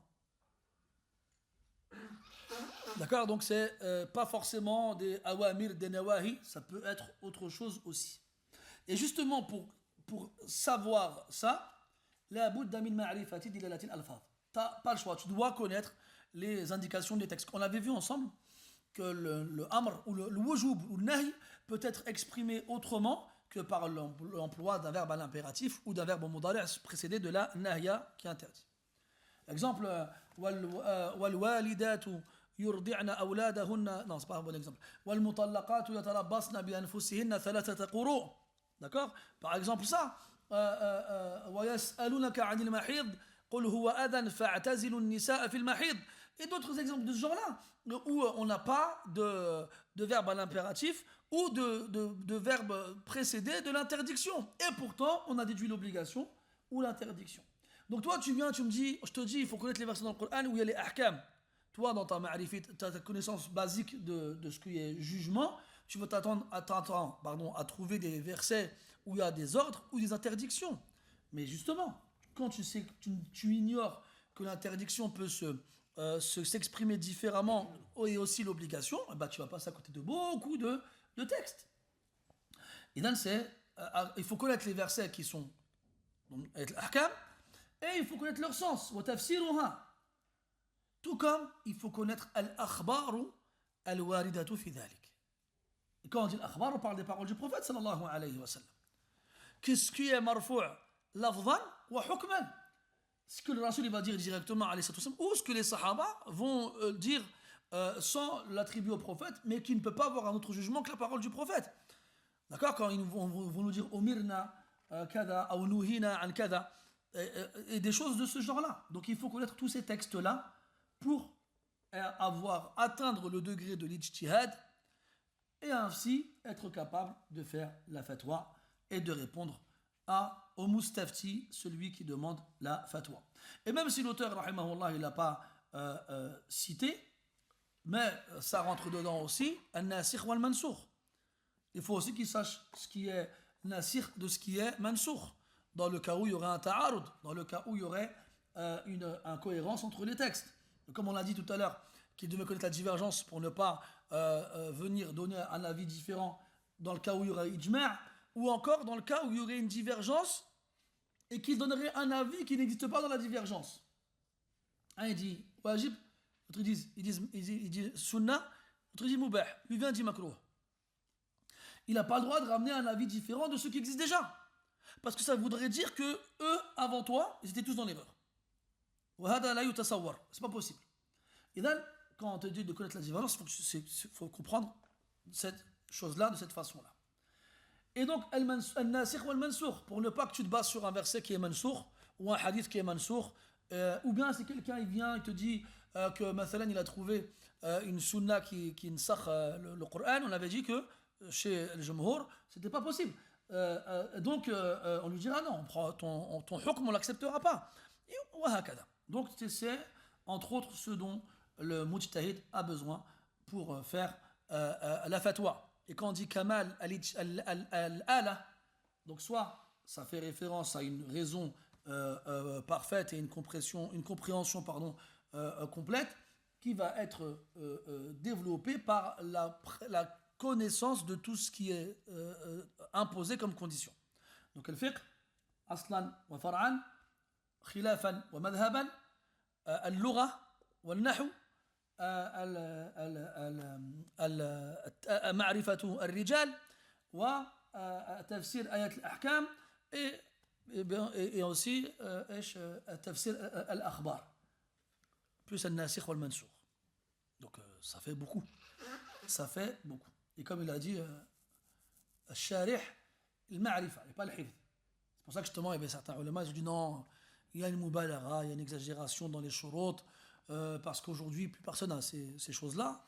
D'accord, donc c'est pas forcément des awamir, des nawahi, ça peut être autre chose aussi. Et justement, pour savoir ça, la budda min ma'rifati dilalati al-alfaz. T'as pas le choix, tu dois connaître les indications des textes. On avait vu ensemble que le amr ou le wujub ou le nahi peut être exprimé autrement que par l'emploi d'un verbe à l'impératif ou d'un verbe au mudari' précédé de la nahya qui interdit. Exemple, والوالدات يرضعن أولادهن. Non, c'est pas un bon exemple. والمطلقات يتربصن بأنفسهن ثلاثة قروء. D'accord? Par exemple, ça. ويسألونك عن المحيض قل هو أذى فاعتزلوا النساء في المحيض. Et d'autres exemples de ce genre-là, où on n'a pas de verbe à l'impératif ou de verbe précédé de l'interdiction. Et pourtant, on a déduit l'obligation ou l'interdiction. Donc toi, tu viens, tu me dis, je te dis, il faut connaître les versets dans le Coran où il y a les ahkam. Toi, dans ta ma'rifit, ta connaissance basique de ce qui est jugement, tu vas t'attendre à trouver des versets où il y a des ordres ou des interdictions. Mais justement, quand tu sais que tu ignores que l'interdiction peut s'exprimer différemment et aussi l'obligation, bah, tu vas passer à côté de beaucoup de textes. Et donc, il faut connaître les versets qui sont avec l'ahkam et il faut connaître leur sens. Tout comme il faut connaître al-akhbaru al-waridatu fi dhalik. Et quand on dit l'akhbar, on parle des paroles du prophète sallallahu alayhi wa sallam. Qu'est-ce qui est marfou' lafzan wa hukman? Ce que le Rasul va dire directement alayhi wa sallam, ou ce que les sahaba vont dire sans l'attribuer au prophète, mais qui ne peut pas avoir un autre jugement que la parole du prophète. D'accord? Quand ils vont nous dire umirna kada ou nuhina an kada, et des choses de ce genre-là. Donc il faut connaître tous ces textes-là pour atteindre le degré de l'ijtihad et ainsi être capable de faire la fatwa et de répondre au mustafti, celui qui demande la fatwa. Et même si l'auteur, rahimahullah, il n'a pas cité, mais ça rentre dedans aussi, al-nasikh wal-mansoukh. Il faut aussi qu'il sache ce qui est nasikh de ce qui est mansoukh. Dans le cas où il y aurait un ta'arud, dans le cas où il y aurait une incohérence entre les textes. Comme on l'a dit tout à l'heure, qu'il devait connaître la divergence pour ne pas venir donner un avis différent dans le cas où il y aurait ijma', ou encore dans le cas où il y aurait une divergence et qu'il donnerait un avis qui n'existe pas dans la divergence. Un il dit wajib, l'autre il dit sunnah, l'autre il dit mubah, lui vient dit makruh. Il n'a pas le droit de ramener un avis différent de ce qui existe déjà. Parce que ça voudrait dire que eux, avant toi, ils étaient tous dans l'erreur. C'est pas possible. Et donc, quand on te dit de connaître la divergence, il faut comprendre cette chose-là de cette façon-là. Et donc, al-nasikh ou al-mansoukh, pour ne pas que tu te bases sur un verset qui est mansoukh, ou un hadith qui est mansoukh, ou bien si quelqu'un il vient et te dit que Mathalan il a trouvé une sunna qui nsakh le Coran, on avait dit que chez le Jumhur, c'était pas possible. Donc, on lui dira non, on prend ton hukm, on l'acceptera pas. Et donc, c'est entre autres ce dont le mujtahid a besoin pour faire la fatwa. Et quand on dit kamal al-ala, donc soit ça fait référence à une raison parfaite et une compréhension complète qui va être développée par la connaissance de tout ce qui est imposé comme condition. Donc le fiqh, aslan wa far'an, khilafan wa madhaban, al-lugha wa al-nahu, معرفة الرجال وتفسير آيات الأحكام et aussi تفسير الأخبار plus الناسخ والمنسوخ. Donc ça fait beaucoup. Et comme il a dit الشارح المعرفة et pas le hifz. C'est pour ça que justement il y avait certains ulama qui ont dit non, il y a une mubalagha, il y a une exagération dans les shurut, parce qu'aujourd'hui plus personne n'a ces choses-là.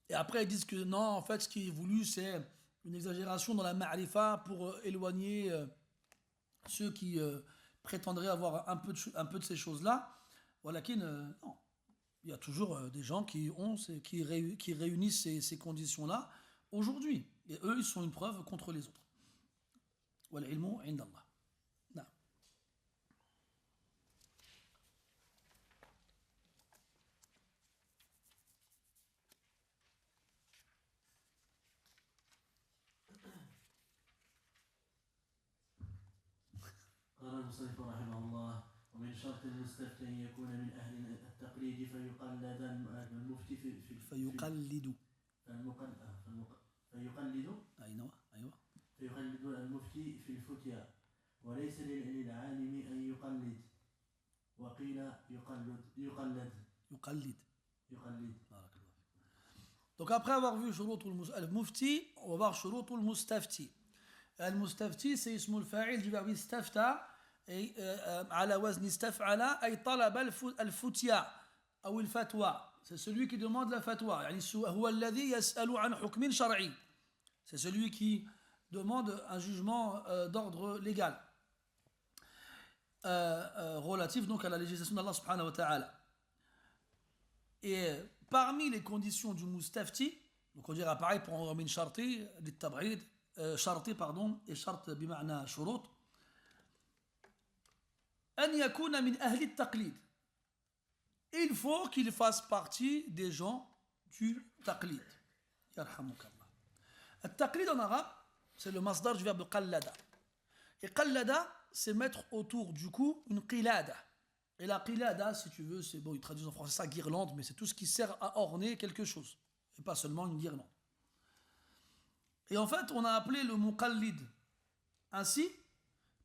Et après ils disent que non, en fait ce qui est voulu c'est une exagération dans la ma'rifa pour éloigner ceux qui prétendrait avoir un peu de ces choses-là. Voilà, non. Il y a toujours des gens qui réunissent ces conditions-là aujourd'hui. Et eux, ils sont une preuve contre les autres. Wal ilmu indallah. Non. قال المصنف رحمه الله ومن شرط المستفتي أن يكون من أهل التقليد فيقلد المفتي فيقلد فيقلد المفتي في الفتيا وليس للعالم أن يقلد وقيل يقلد بارك الله. Donc après avoir vu شروط المفتي, on va voir شروط المستفتي. المستفتي c'est اسم الفاعل du verbe استفتى على وزن استفعل أي طلب الفتيا أو الفتوى. C'est celui qui demande la fatwa. يعني هو الذي يسأل عن حكم شرعي. C'est celui qui demande un jugement d'ordre légal relatif donc à la législation d'Allah subhanahu wa ta'ala. Et parmi les conditions du mustafti, donc on dira pareil pour min sharti, للتبعيد شرطي pardon, et shart بمعنى شروط, أن يكون من أهل التقليد. Il faut qu'il fasse partie des gens du taqlid. يرحمك الله. التقليد en arabe, c'est le masdar du verbe qallada. Et qallada, c'est mettre autour du cou une qilada. Et la qilada, si tu veux, c'est bon, ils traduisent en français ça guirlande, mais c'est tout ce qui sert à orner quelque chose. Et pas seulement une guirlande. Et en fait, on a appelé le muqallid ainsi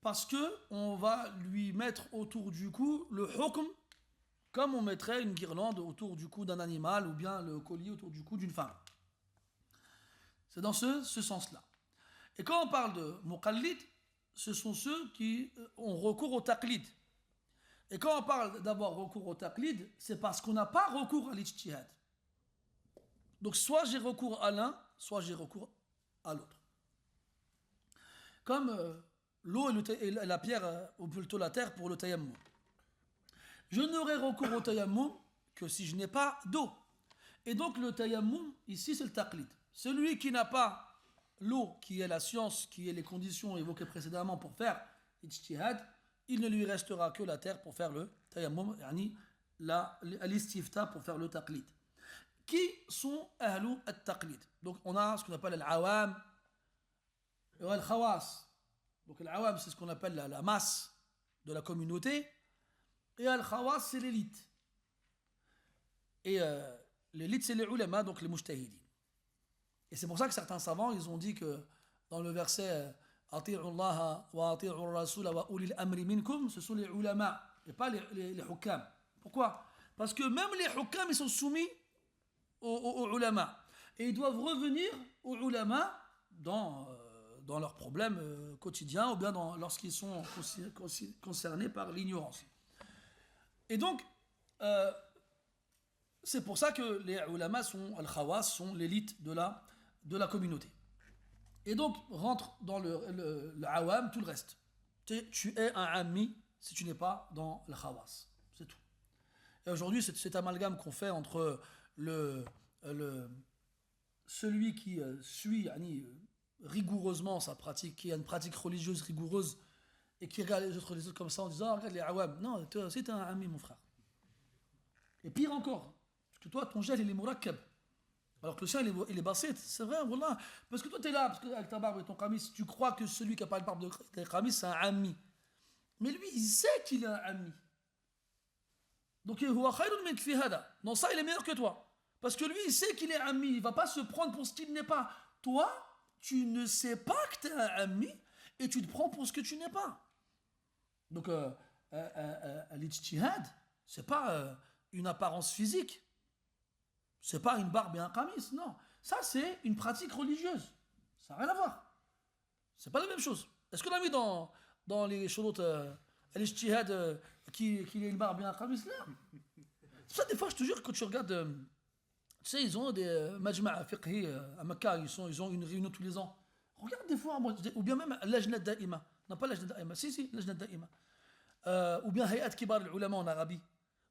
parce qu'on va lui mettre autour du cou le hukm comme on mettrait une guirlande autour du cou d'un animal ou bien le collier autour du cou d'une femme. C'est dans ce sens-là. Et quand on parle de muqallid, ce sont ceux qui ont recours au taqlid. Et quand on parle d'avoir recours au taqlid, c'est parce qu'on n'a pas recours à l'ijtihad. Donc soit j'ai recours à l'un, soit j'ai recours à l'autre. Comme l'eau et la pierre, ou plutôt la terre pour le tayammum. Je n'aurai recours au tayammum que si je n'ai pas d'eau. Et donc le tayammum, ici c'est le taqlid. Celui qui n'a pas l'eau, qui est la science, qui est les conditions évoquées précédemment pour faire l'ijtihad, il ne lui restera que la terre pour faire le tayammum, yani l'istifta pour faire le taqlid. Qui sont ahlou at-taqlid? Donc on a ce qu'on appelle al-awam et al-khawas. Donc al-awam c'est ce qu'on appelle la masse de la communauté et al-khawas c'est l'élite. Et l'élite c'est les ulama, donc les mujtahidin. Et c'est pour ça que certains savants ils ont dit que dans le verset Ati'u Allah wa ati'u ar-rasul wa ulil amri minkum, ce sont les ulama et pas les hukam. Pourquoi? Parce que même les hukam ils sont soumis aux ulama. Et ils doivent revenir aux ulama dans leurs problèmes quotidiens ou bien lorsqu'ils sont concernés par l'ignorance. Et donc, c'est pour ça que les ulama sont, al-khawas, sont l'élite de la communauté. Et donc, rentre dans le awam tout le reste. Tu es un ammi si tu n'es pas dans le khawas. C'est tout. Et aujourd'hui, cet amalgame qu'on fait entre celui qui suit rigoureusement sa pratique, qui a une pratique religieuse rigoureuse et qui regarde les autres comme ça en disant regarde les awam. Non, toi aussi t'es un ami mon frère. Et pire encore, parce que toi ton gel il est murakkab, alors que le sien il est basit. C'est vrai, wallah. Parce que toi t'es là, parce que avec ta barbe et ton qamis, tu crois que celui qui a pas de barbe de qamis c'est un ami. Mais lui il sait qu'il est un ami. Donc huwa khayrun minka fi hada. Non, ça il est meilleur que toi. Parce que lui, il sait qu'il est ami, il ne va pas se prendre pour ce qu'il n'est pas. Toi, tu ne sais pas que tu es un ami et tu te prends pour ce que tu n'es pas. Donc, l'ijtihad, ce n'est pas une apparence physique. Ce n'est pas une barbe et un qamis, non. Ça, c'est une pratique religieuse. Ça n'a rien à voir. Ce n'est pas la même chose. Est-ce qu'on a mis dans les shurut l'ijtihad qu'il ait une barbe et un qamis? Non. Ça, des fois, je te jure, quand tu regardes... Tu sais, ils ont des majma'a fiqhi à Mecca, ils ont une réunion tous les ans. Regarde des fois, ou bien même l'ajna da'ima. Non, pas l'ajna da'ima, si, l'ajna da'ima. ou bien Hayat Kibar al-Ulama en Arabie.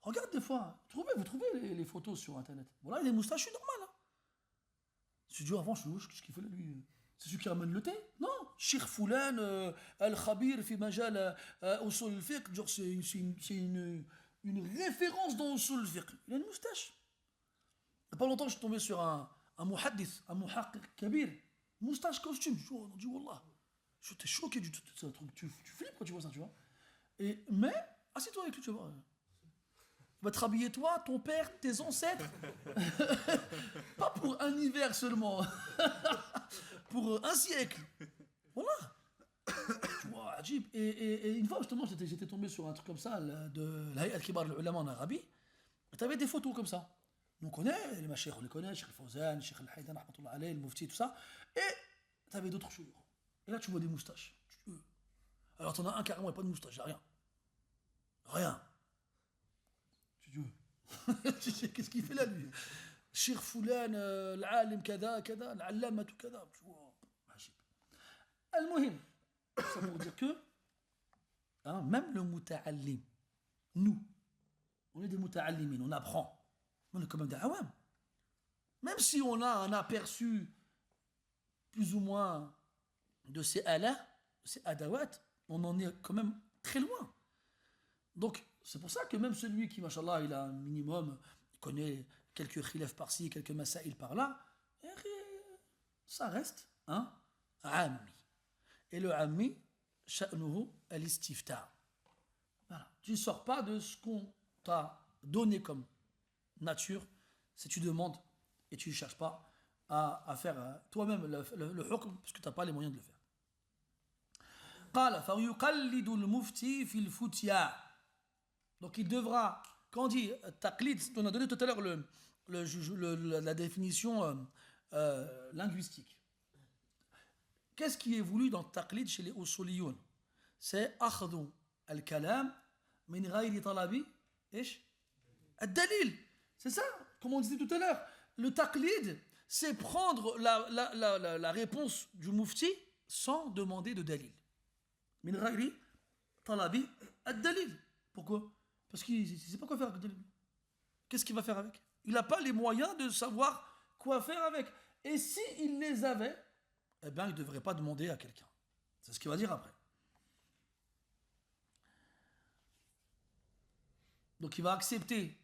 Regarde des fois, vous trouvez les photos sur internet. Voilà, il a des moustaches normales. Hein. Tu dis avant, qu'est-ce qu'il fait là lui? C'est celui qui ramène le thé? Non, Sheikh Foulan, Al-Khabir, fi majal usul al-fiqh, genre c'est une référence dans usul al-fiqh. Il a une moustache. Il n'y a pas longtemps, je suis tombé sur un muhaddith, un muhaqqiq kabir, moustache costume. On dit wallah. J'étais choqué du tout ça, tu flippes quand tu vois ça, tu vois. Mais, assieds-toi avec lui, tu vois. Il va te rhabiller toi, ton père, tes ancêtres. Pas pour un hiver seulement. Pour un siècle. Voilà. Tu vois, ajib. Et une fois, justement, j'étais tombé sur un truc comme ça, de l'Hayat Kibar al-Ulama en Arabie. Et tu avais des photos comme ça. Nous on connaît, les machères, on les connaît, Cheikh Al-Fawzan, Cheikh Al-Haydan, rahmatullah alayhi, le Mufti, tout ça. Et tu avais d'autres choses. Et là, tu vois des moustaches. Alors, t'en as un carrément, il n'y a pas de moustache, il n'y a rien. Rien. Tu dis, qu'est-ce qu'il fait là, lui? Cheikh Foulan, l'alim, kada, kada, l'allama, tout kada. Tu vois, ajib. Al-Muhim. Ça pour dire que, hein, même le muta'allim, nous, on est des muta'allimin, on apprend. On est quand même des awam. Même si on a un aperçu plus ou moins de ces alas, ces adawat, on en est quand même très loin. Donc, c'est pour ça que même celui qui, machallah, il a un minimum, il connaît quelques khilaf par-ci, quelques masaïl par-là, ça reste un ammi. Et le ammi, sha'nuhu al-istifta. Voilà. Tu ne sors pas de ce qu'on t'a donné comme nature, si tu demandes et tu ne cherches pas à faire toi-même le hukm, parce que tu n'as pas les moyens de le faire. قال فيقلد المفتي في الفتيا. Donc il devra, quand on dit taqlid, on a donné tout à l'heure la définition linguistique. Qu'est-ce qui est voulu dans taqlid chez les usuliyoun? C'est akhdhu al-kalam min ghayri talabi ad-dalil. C'est ça, comme on disait tout à l'heure. Le taqlid, c'est prendre la réponse du mufti sans demander de dalil. Min ghayri talabi ad-dalil. Pourquoi? Parce qu'il ne sait pas quoi faire avec le dalil. Qu'est-ce qu'il va faire avec? Il n'a pas les moyens de savoir quoi faire avec. Et s'il les avait, eh bien, il ne devrait pas demander à quelqu'un. C'est ce qu'il va dire après. Donc il va accepter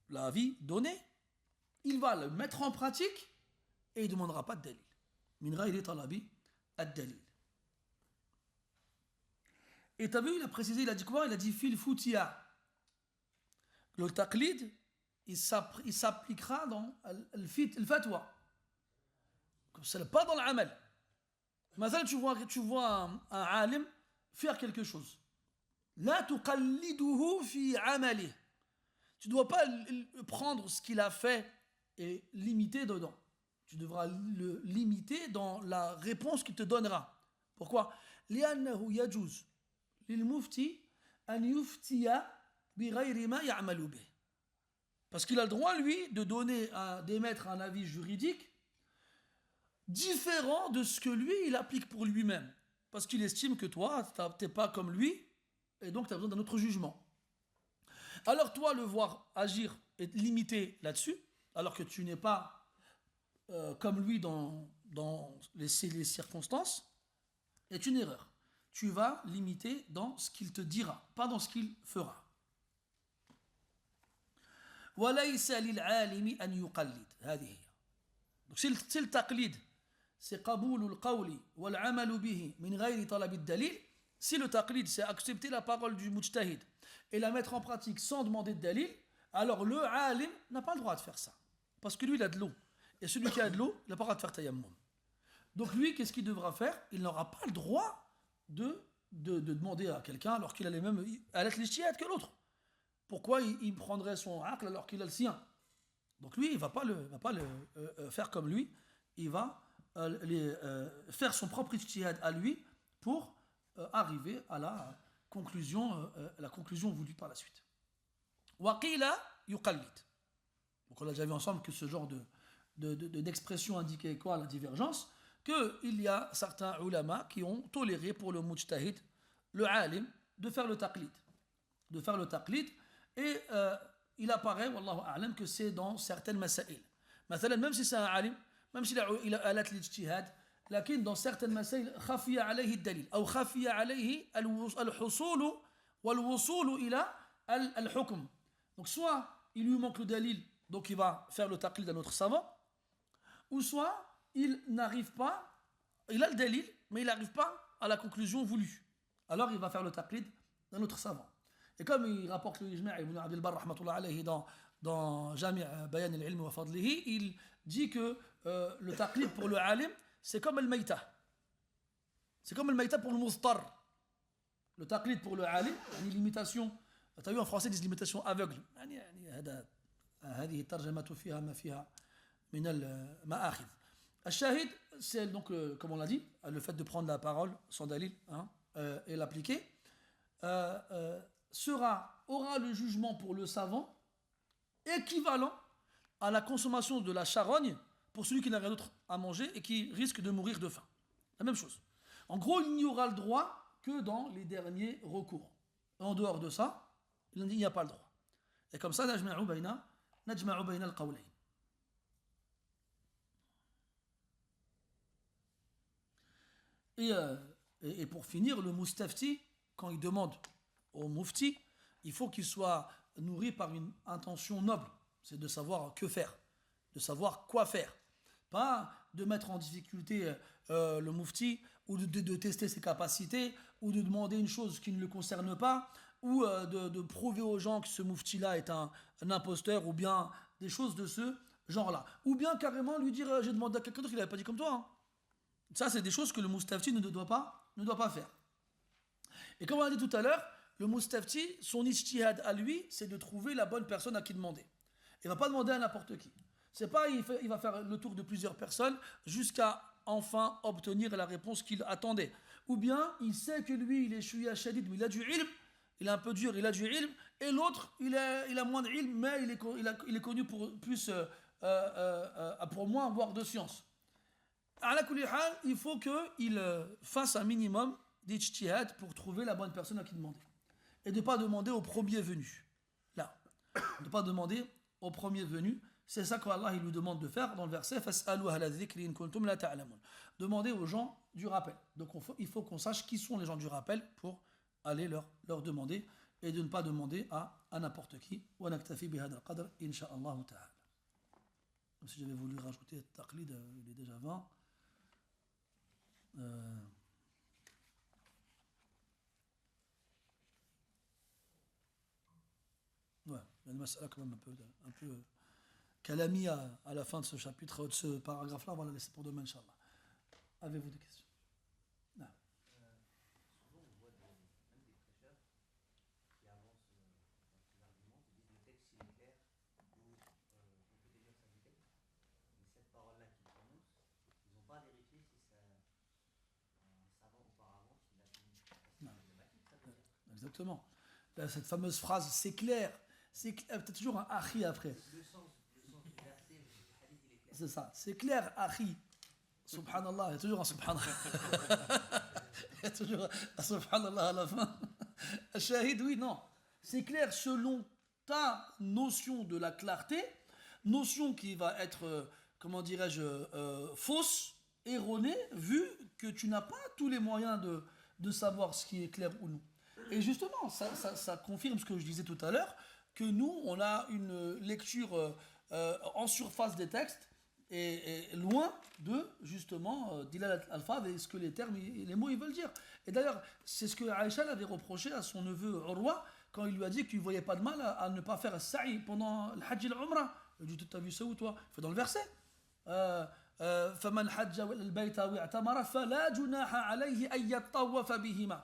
l'avis donné, il va le mettre en pratique et il ne demandera pas de dalil. Min ghayri talabi ad-dalil. Et tu as vu, il a précisé, il a dit quoi? Il a dit fil foutia. Le taqlid, il s'appliquera dans le fatwa. Comme ça, pas dans l'amal. Maintenant, tu vois un alim faire quelque chose. La tuqalliduhu fi amali. Tu ne dois pas prendre ce qu'il a fait et l'imiter dedans. Tu devras le limiter dans la réponse qu'il te donnera. Pourquoi? لأنه يجوز للمفتي أن يفتي بغير ما يعمل به. Parce qu'il a le droit, lui, d'émettre un avis juridique différent de ce que lui, il applique pour lui-même. Parce qu'il estime que toi, tu n'es pas comme lui, et donc tu as besoin d'un autre jugement. Alors toi, le voir agir et limiter là-dessus, alors que tu n'es pas comme lui dans les circonstances, est une erreur. Tu vas limiter dans ce qu'il te dira, pas dans ce qu'il fera. وَلَيْسَ لِلْعَالِمِ أَنْ يُقَلِّدْ هذه هي. Donc c'est le taqlid, c'est قبول القول والعمل به من غير طلب الدليل. Si le taqlid, c'est accepter la parole du mujtahid et la mettre en pratique sans demander de dalil, alors le alim n'a pas le droit de faire ça. Parce que lui, il a de l'eau. Et celui qui a de l'eau, il n'a pas le droit de faire tayammum. Donc lui, qu'est-ce qu'il devra faire? Il n'aura pas le droit de demander à quelqu'un alors qu'il a les mêmes alat l'ijtihad que l'autre. Pourquoi il prendrait son aql alors qu'il a le sien? Donc lui, il ne va pas le faire comme lui. Il va faire son propre ijtihad à lui pour arriver à la conclusion voulue par la suite. Waqila yuqallid. Donc on a déjà vu ensemble que ce genre d'expression indiquait quoi? La divergence. Qu'il y a certains ulama qui ont toléré pour le mujtahid, le alim, de faire le taqlid. de faire le taqlid. Et il apparaît, wallahu a'lam, que c'est dans certaines masaïl. مثلا, même si c'est un alim, même s'il a alat l'ijtihad, لكن dans certaines masaïl, خفي عليه الدليل أو خفي عليه الحصول والوصول إلى الحكم. Donc soit il lui manque le dalil, donc il va faire le taqlid d'un autre savant, ou soit il n'arrive pas, il a le dalil, mais il n'arrive pas à la conclusion voulue. Alors il va faire le taqlid d'un autre savant. Et comme il rapporte le ijma' Ibn Abd al-Barr rahmatullah alayhi dans Jami' Bayan al-Ilm wa Fadlihi, il dit que le taqlid pour le alim, c'est comme le mayta. C'est comme le mayta pour le mustar. Le taqlid pour le alim, l'imitation, tu as vu en français des limitations aveugles. هذه الترجمة فيها ما فيها من المآخذ. الشاهد, c'est donc, comme on l'a dit, le fait de prendre la parole sans dalil et l'appliquer, aura le jugement pour le savant équivalent à la consommation de la charogne pour celui qui n'a rien d'autre à manger et qui risque de mourir de faim. La même chose. En gros, il n'y aura le droit que dans les derniers recours. En dehors de ça, il n'y a pas le droit. Et comme ça, najma'u bayna al-qawlayn. Et pour finir, le mustafti, quand il demande au mufti, il faut qu'il soit nourri par une intention noble. C'est de savoir que faire, de savoir quoi faire. Pas de mettre en difficulté le mufti, ou de tester ses capacités, ou de demander une chose qui ne le concerne pas, ou de prouver aux gens que ce mufti-là est un imposteur, ou bien des choses de ce genre-là. Ou bien carrément lui dire, j'ai demandé à quelqu'un d'autre, il n'avait pas dit comme toi. Ça, c'est des choses que le mustafti ne doit pas faire. Et comme on a dit tout à l'heure, le mustafti, son ijtihad à lui, c'est de trouver la bonne personne à qui demander. Il ne va pas demander à n'importe qui. C'est pas, il va faire le tour de plusieurs personnes jusqu'à enfin obtenir la réponse qu'il attendait. Ou bien, il sait que lui, il est shouya shadid, mais il a du ilm, il est un peu dur, il a du ilm, et l'autre, il a moins d'ilm, mais il est connu pour plus, pour moins avoir de science. Ala kulli hal, il faut qu'il fasse un minimum d'ijtihad pour trouver la bonne personne à qui demander. Et de ne pas demander au premier venu. Là. De ne pas demander au premier venu. C'est ça qu'Allah il lui demande de faire dans le verset فَاسْأَلُوا أَهْلَ الذِّكْرِ إِن كُنتُمْ لَا تَعْلَمُونَ. Demandez aux gens du rappel. Donc il faut qu'on sache qui sont les gens du rappel pour aller leur demander et de ne pas demander à n'importe qui. وَنَكْتَفِي بِهَذَا الْقَدْرِ إِنْ شَاءَ اللَّهُ تَعَالَى. Comme si j'avais voulu rajouter taqlid, il est déjà 20. Ouais, il y a une mas'ala quand même un peu kalami à la fin de ce chapitre, de ce paragraphe-là. On va la laisser pour demain, Inch'Allah. Avez-vous des questions? Non. Souvent, on voit même des prêcheurs qui avancent des arguments, qui disent le texte il est clair, ou on peut déjà s'inviter. Mais cette parole-là qu'ils prononcent, ils n'ont pas vérifié si c'est un savant auparavant qui l'a communiqué. C'est problématique, ça veut dire. Exactement. Là, cette fameuse phrase, c'est clair. C'est peut-être toujours un akhi après. Le sens du verset, du hadith, il est clair. C'est ça. C'est clair, akhi. Subhanallah, il y a toujours un subhanallah. Il y a toujours un subhanallah à la fin. Shahid, oui, non. C'est clair selon ta notion de la clarté, notion qui va être, comment dirais-je, fausse, erronée, vu que tu n'as pas tous les moyens de savoir ce qui est clair ou non. Et justement, ça confirme ce que je disais tout à l'heure, que nous, on a une lecture en surface des textes et loin de, justement, Dilal al-Alfaz et ce que les termes, les mots, ils veulent dire. Et d'ailleurs, c'est ce que Aïcha avait reproché à son neveu Urwa quand il lui a dit qu'il ne voyait pas de mal à ne pas faire sa'i pendant le Hajj al-Umrah. Il lui a dit, t'as vu ça où, toi? Il fait dans le verset. فَمَنْ حَجَّ الْبَيْتَ وَاعْتَمَرَ فَلَا جُنَاحَ عَلَيْهِ أَن يَطَّوَّفَ بِهِمَا.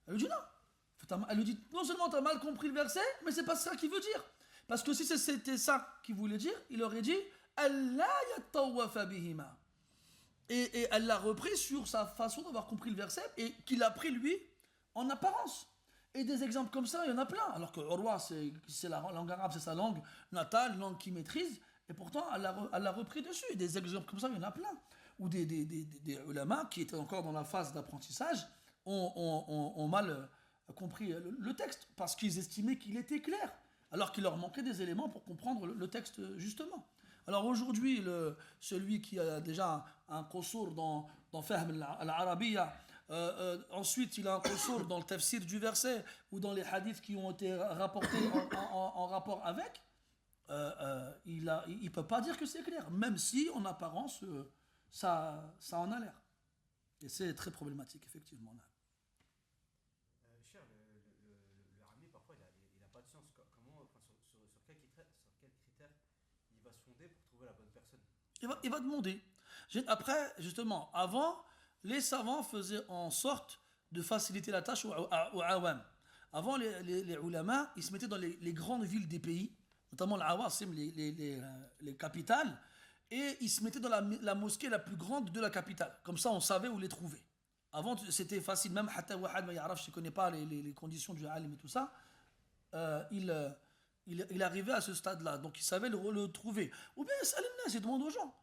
Elle lui dit non. Elle lui dit non seulement tu as mal compris le verset, mais c'est pas ça qu'il veut dire. Parce que si c'était ça qu'il voulait dire, il aurait dit Allah yattawafa bihima. Et elle l'a repris sur sa façon d'avoir compris le verset et qu'il a pris lui en apparence. Et des exemples comme ça, il y en a plein. Alors que Urwa, c'est la langue arabe, c'est sa langue natale, langue qu'il maîtrise. Et pourtant, elle l'a repris dessus. Et des exemples comme ça, il y en a plein. Ou des ulama qui étaient encore dans la phase d'apprentissage ont mal compris le texte, parce qu'ils estimaient qu'il était clair, alors qu'il leur manquait des éléments pour comprendre le texte justement. Alors aujourd'hui, celui qui a déjà un qusur dans Fahm al-Arabiya, ensuite il a un qusur dans le tafsir du verset ou dans les hadiths qui ont été rapportés en rapport avec, il ne peut pas dire que c'est clair, même si en apparence ça en a l'air. Et c'est très problématique, effectivement. Cher, le rami, parfois, il a pas de science. Comment, enfin, sur quel critère il va se fonder pour trouver la bonne personne? Il va demander. Après, justement, avant, les savants faisaient en sorte de faciliter la tâche aux awam. Avant, les ulama, ils se mettaient dans les grandes villes des pays, notamment l'Awasim, les capitales, et ils se mettaient dans la mosquée la plus grande de la capitale. Comme ça, on savait où les trouver. Avant, c'était facile, même Hatta Wahad ma Yaraf, je ne connais pas les conditions du alim et tout ça, il arrivait à ce stade-là, donc il savait le trouver. Ou bien, Salimnas, il demande aux gens.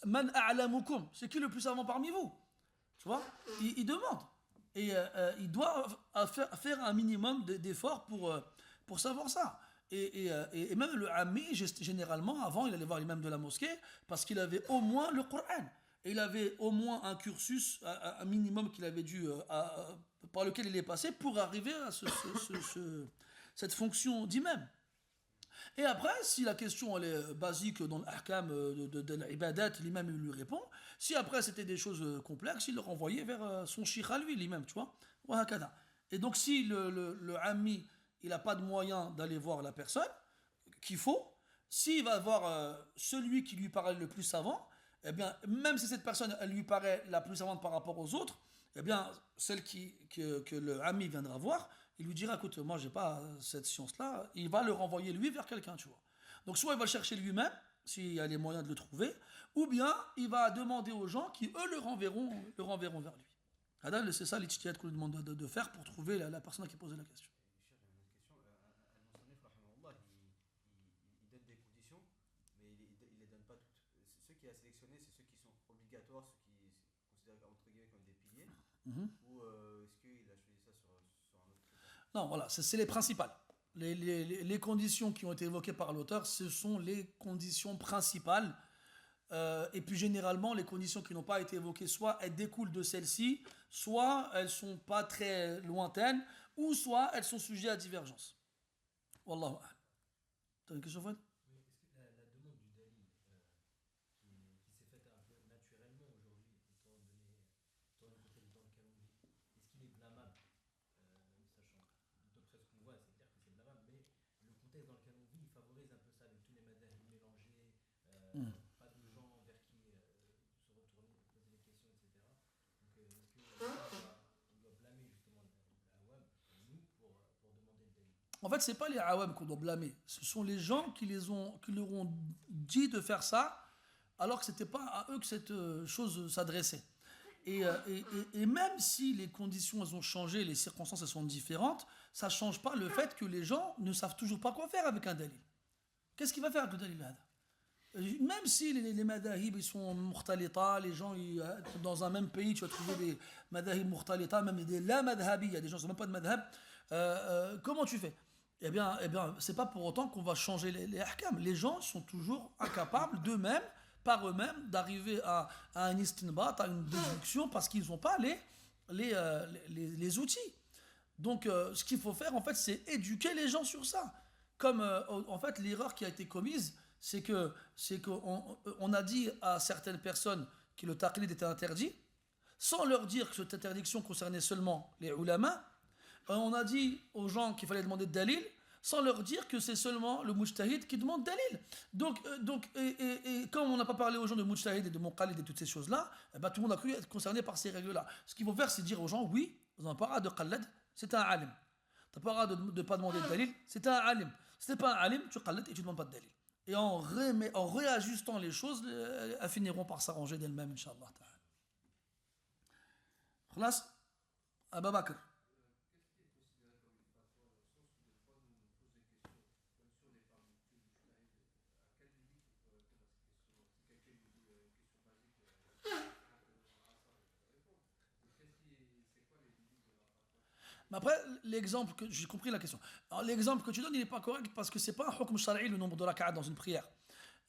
Man a'lamukum, c'est qui le plus savant parmi vous? Tu vois, il demande. Et il doit faire un minimum d'efforts pour savoir ça. Et même le ami, généralement, avant, il allait voir l'imam de la mosquée parce qu'il avait au moins le Coran. Et il avait au moins un cursus, un minimum qu'il avait dû, par lequel il est passé pour arriver à cette fonction d'imam. Et après, si la question elle est basique dans l'ahkam de l'ibadat, l'imam lui répond. Si après c'était des choses complexes, il le renvoyait vers son shikh à lui, l'imam, tu vois. Et donc si le ami, il n'a pas de moyen d'aller voir la personne qu'il faut, s'il va voir celui qui lui paraît le plus savant, eh bien, même si cette personne elle lui paraît la plus savante par rapport aux autres, eh bien, celle que le ami viendra voir, il lui dira, écoute, moi, j'ai pas cette science-là, il va le renvoyer lui vers quelqu'un, tu vois. Donc, soit il va le chercher lui-même, s'il y a les moyens de le trouver, ou bien il va demander aux gens qui, eux, le renverront vers lui. C'est ça l'ijtihad qu'on lui demande de faire pour trouver la personne qui a posé la question. Cher, j'ai une autre question. Al-Musannif, rahimahullah, il donne des conditions, mais il les donne pas toutes. Ceux qu'il a sélectionnés, c'est ceux qui sont obligatoires, ceux qui sont considérés entre guillemets comme des piliers, ou est-ce qu'il a choisi ça sur un autre critère? Non, voilà, c'est les principales. Les conditions qui ont été évoquées par l'auteur, ce sont les conditions principales. Et puis généralement, les conditions qui n'ont pas été évoquées, soit elles découlent de celles-ci, soit elles ne sont pas très lointaines, ou soit elles sont sujettes à divergence. Wallahu a'lam. T'as une question, Fouad? Oui, est-ce que la demande du dalil qui s'est faite un peu naturellement aujourd'hui, étant donné le contexte dans lequel on vit, est-ce qu'il est blâmable, sachant, d'après ce qu'on voit, c'est clair que c'est blâmable, mais le contexte dans lequel on vit, il favorise un peu ça, avec tous les madhahib mélangés, pas de gens vers qui se retourner pour poser des questions, etc. Donc est-ce qu'on doit blâmer justement l'awam, nous, pour demander le dalil? En fait, ce n'est pas les awam qu'on doit blâmer. Ce sont les gens qui leur ont dit de faire ça, alors que ce n'était pas à eux que cette chose s'adressait. Et même si les conditions elles ont changé, les circonstances elles sont différentes, ça ne change pas le fait que les gens ne savent toujours pas quoi faire avec un dalil. Qu'est-ce qu'il va faire avec le dalil là? Même si les madahib ils sont mukhtalita, les gens dans un même pays tu vas trouver des madahib mukhtalita, même des la madhabi, il y a des gens qui n'ont même pas de madhab. Comment tu fais? Eh bien, c'est pas pour autant qu'on va changer les ahkam. Les gens sont toujours incapables d'eux-mêmes, par eux-mêmes, d'arriver à un istinbat, à une déduction, parce qu'ils n'ont pas les outils. Donc, ce qu'il faut faire, en fait, c'est éduquer les gens sur ça. Comme, en fait, l'erreur qui a été commise, c'est qu'on a dit à certaines personnes que le taqlid était interdit, sans leur dire que cette interdiction concernait seulement les ulama. On a dit aux gens qu'il fallait demander de dalil, sans leur dire que c'est seulement le mujtahid qui demande dalil. Donc, comme on n'a pas parlé aux gens de mujtahid et de muqallid et toutes ces choses-là, eh ben, tout le monde a cru être concerné par ces règles-là. Ce qu'il faut faire, c'est dire aux gens, oui, vous n'avez pas le droit de qallad, c'est un alim. Tu n'as pas le droit de ne pas demander de dalil, c'est un alim. Si tu n'es pas un alim, tu qallad et tu ne demandes pas de dalil. Et en réajustant les choses, elles finiront par s'arranger d'elles-mêmes, Inch'Allah. Khlas, Abba Bakr. Mais après, l'exemple que j'ai compris la question. Alors, l'exemple que tu donnes, il n'est pas correct parce que c'est pas un hukm shari'i le nombre de rak'at dans une prière.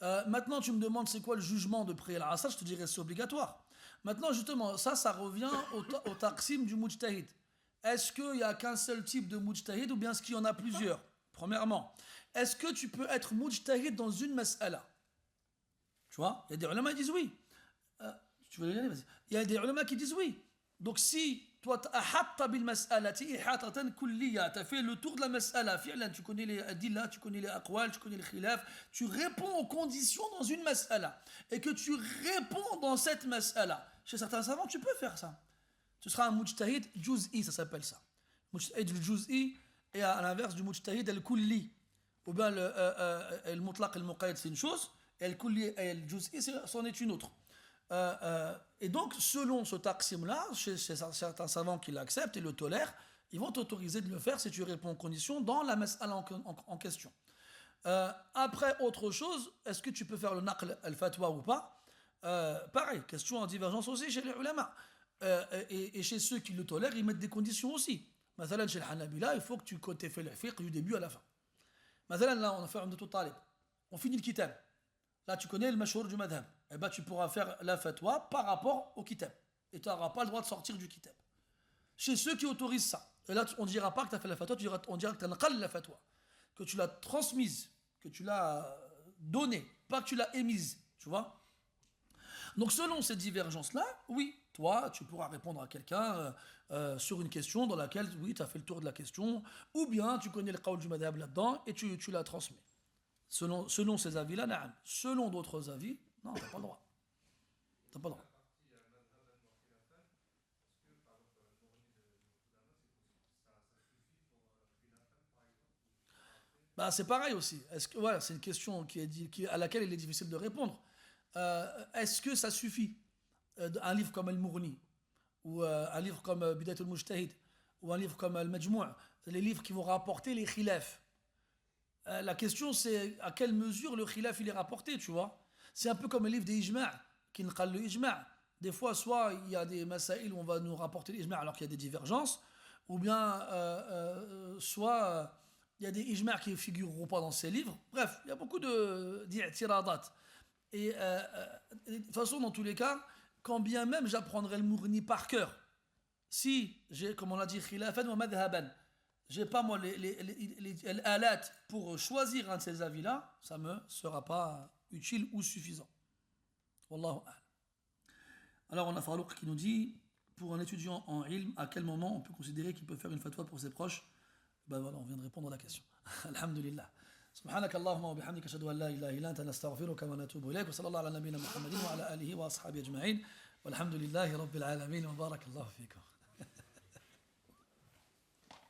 Maintenant, tu me demandes c'est quoi le jugement de prier l'asr, je te dirais c'est obligatoire. Maintenant, justement, ça revient au taqsim du mujtahid. Est-ce qu'il n'y a qu'un seul type de mujtahid ou bien est-ce qu'il y en a plusieurs? Premièrement, est-ce que tu peux être mujtahid dans une mas'ala? Tu vois, il y a des ulama qui disent oui. Tu veux le dire, vas-y. Il y a des ulama qui disent oui. Donc si toi tu as bil mas'alati ihatatan kulliya, tu as fait le tour de la mas'ala, fi'lan, tu connais les adilla, tu connais les aqwal, tu connais les khilaf, tu réponds aux conditions dans une mas'ala et que tu réponds dans cette mas'ala. Chez certains savants, tu peux faire ça. Tu seras un mujtahid juz'i, ça s'appelle ça. Mujtahid al-juz'i et à l'inverse du mujtahid al-kulli. Ou bien le mutlaq al-muqayyad c'est une chose et al-kulli et al-juz'i c'en est une autre. Et donc, selon ce taqsim-là, chez certains savants qui l'acceptent et le tolèrent, ils vont t'autoriser de le faire si tu réponds aux conditions dans la mas'ala en question. Après, autre chose, est-ce que tu peux faire le naql al-fatwa ou pas? Pareil, question en divergence aussi chez les ulama. Et chez ceux qui le tolèrent, ils mettent des conditions aussi. Mathalan, chez le Hanabila, il faut que tu aies fait le fiqh du début à la fin. Mathalan, là, on a fait Umdatul Talib. On finit le kitab. Là, tu connais le mashhour du madhab. Eh bien, tu pourras faire la fatwa par rapport au kitab. Et tu n'auras pas le droit de sortir du kitab. Chez ceux qui autorisent ça. Et là, on ne dira pas que tu as fait la fatwa, on dira que tu as naqal la fatwa. Que tu l'as transmise, que tu l'as donnée, pas que tu l'as émise. Tu vois? Donc, selon ces divergences-là, oui, toi, tu pourras répondre à quelqu'un sur une question dans laquelle, oui, tu as fait le tour de la question, ou bien tu connais le qawl du madhab là-dedans et tu la transmets. Selon ces avis-là, na'am. Selon d'autres avis, non, t'as pas le droit. T'as pas le droit. Bah, c'est pareil aussi. Voilà, c'est une question à laquelle il est difficile de répondre. Est-ce que ça suffit un livre comme Al-Mughni ou un livre comme Bidayat al-Mujtahid ou un livre comme Al-Majmou', les livres qui vont rapporter les khilaf? La question c'est à quelle mesure le khilaf il est rapporté, tu vois. C'est un peu comme le livre des ijma' qui nqal le ijma'. Des fois, soit il y a des masaïl où on va nous rapporter l'ijma' alors qu'il y a des divergences, ou bien soit il y a des ijma' qui ne figureront pas dans ces livres. Bref, il y a beaucoup d'i'tiradat. Et de toute façon, dans tous les cas, quand bien même j'apprendrai le Mughni par cœur, si j'ai, comme on l'a dit, khilafan wa madhaban, j'ai pas moi les alat pour choisir un de ces avis-là, ça me sera pas utile ou suffisant. Wallahu a'lam. Alors on a Farouk qui nous dit, pour un étudiant en ilm, à quel moment on peut considérer qu'il peut faire une fatwa pour ses proches? Ben voilà, on vient de répondre à la question. Alhamdulillah. سبحانك اللهم وبحمدك اشهد ان لا اله الا انت نستغفرك ونتوب اليك وصلى الله على نبينا محمد وعلى اله واصحابه اجمعين والحمد لله رب العالمين وبارك الله فيكم.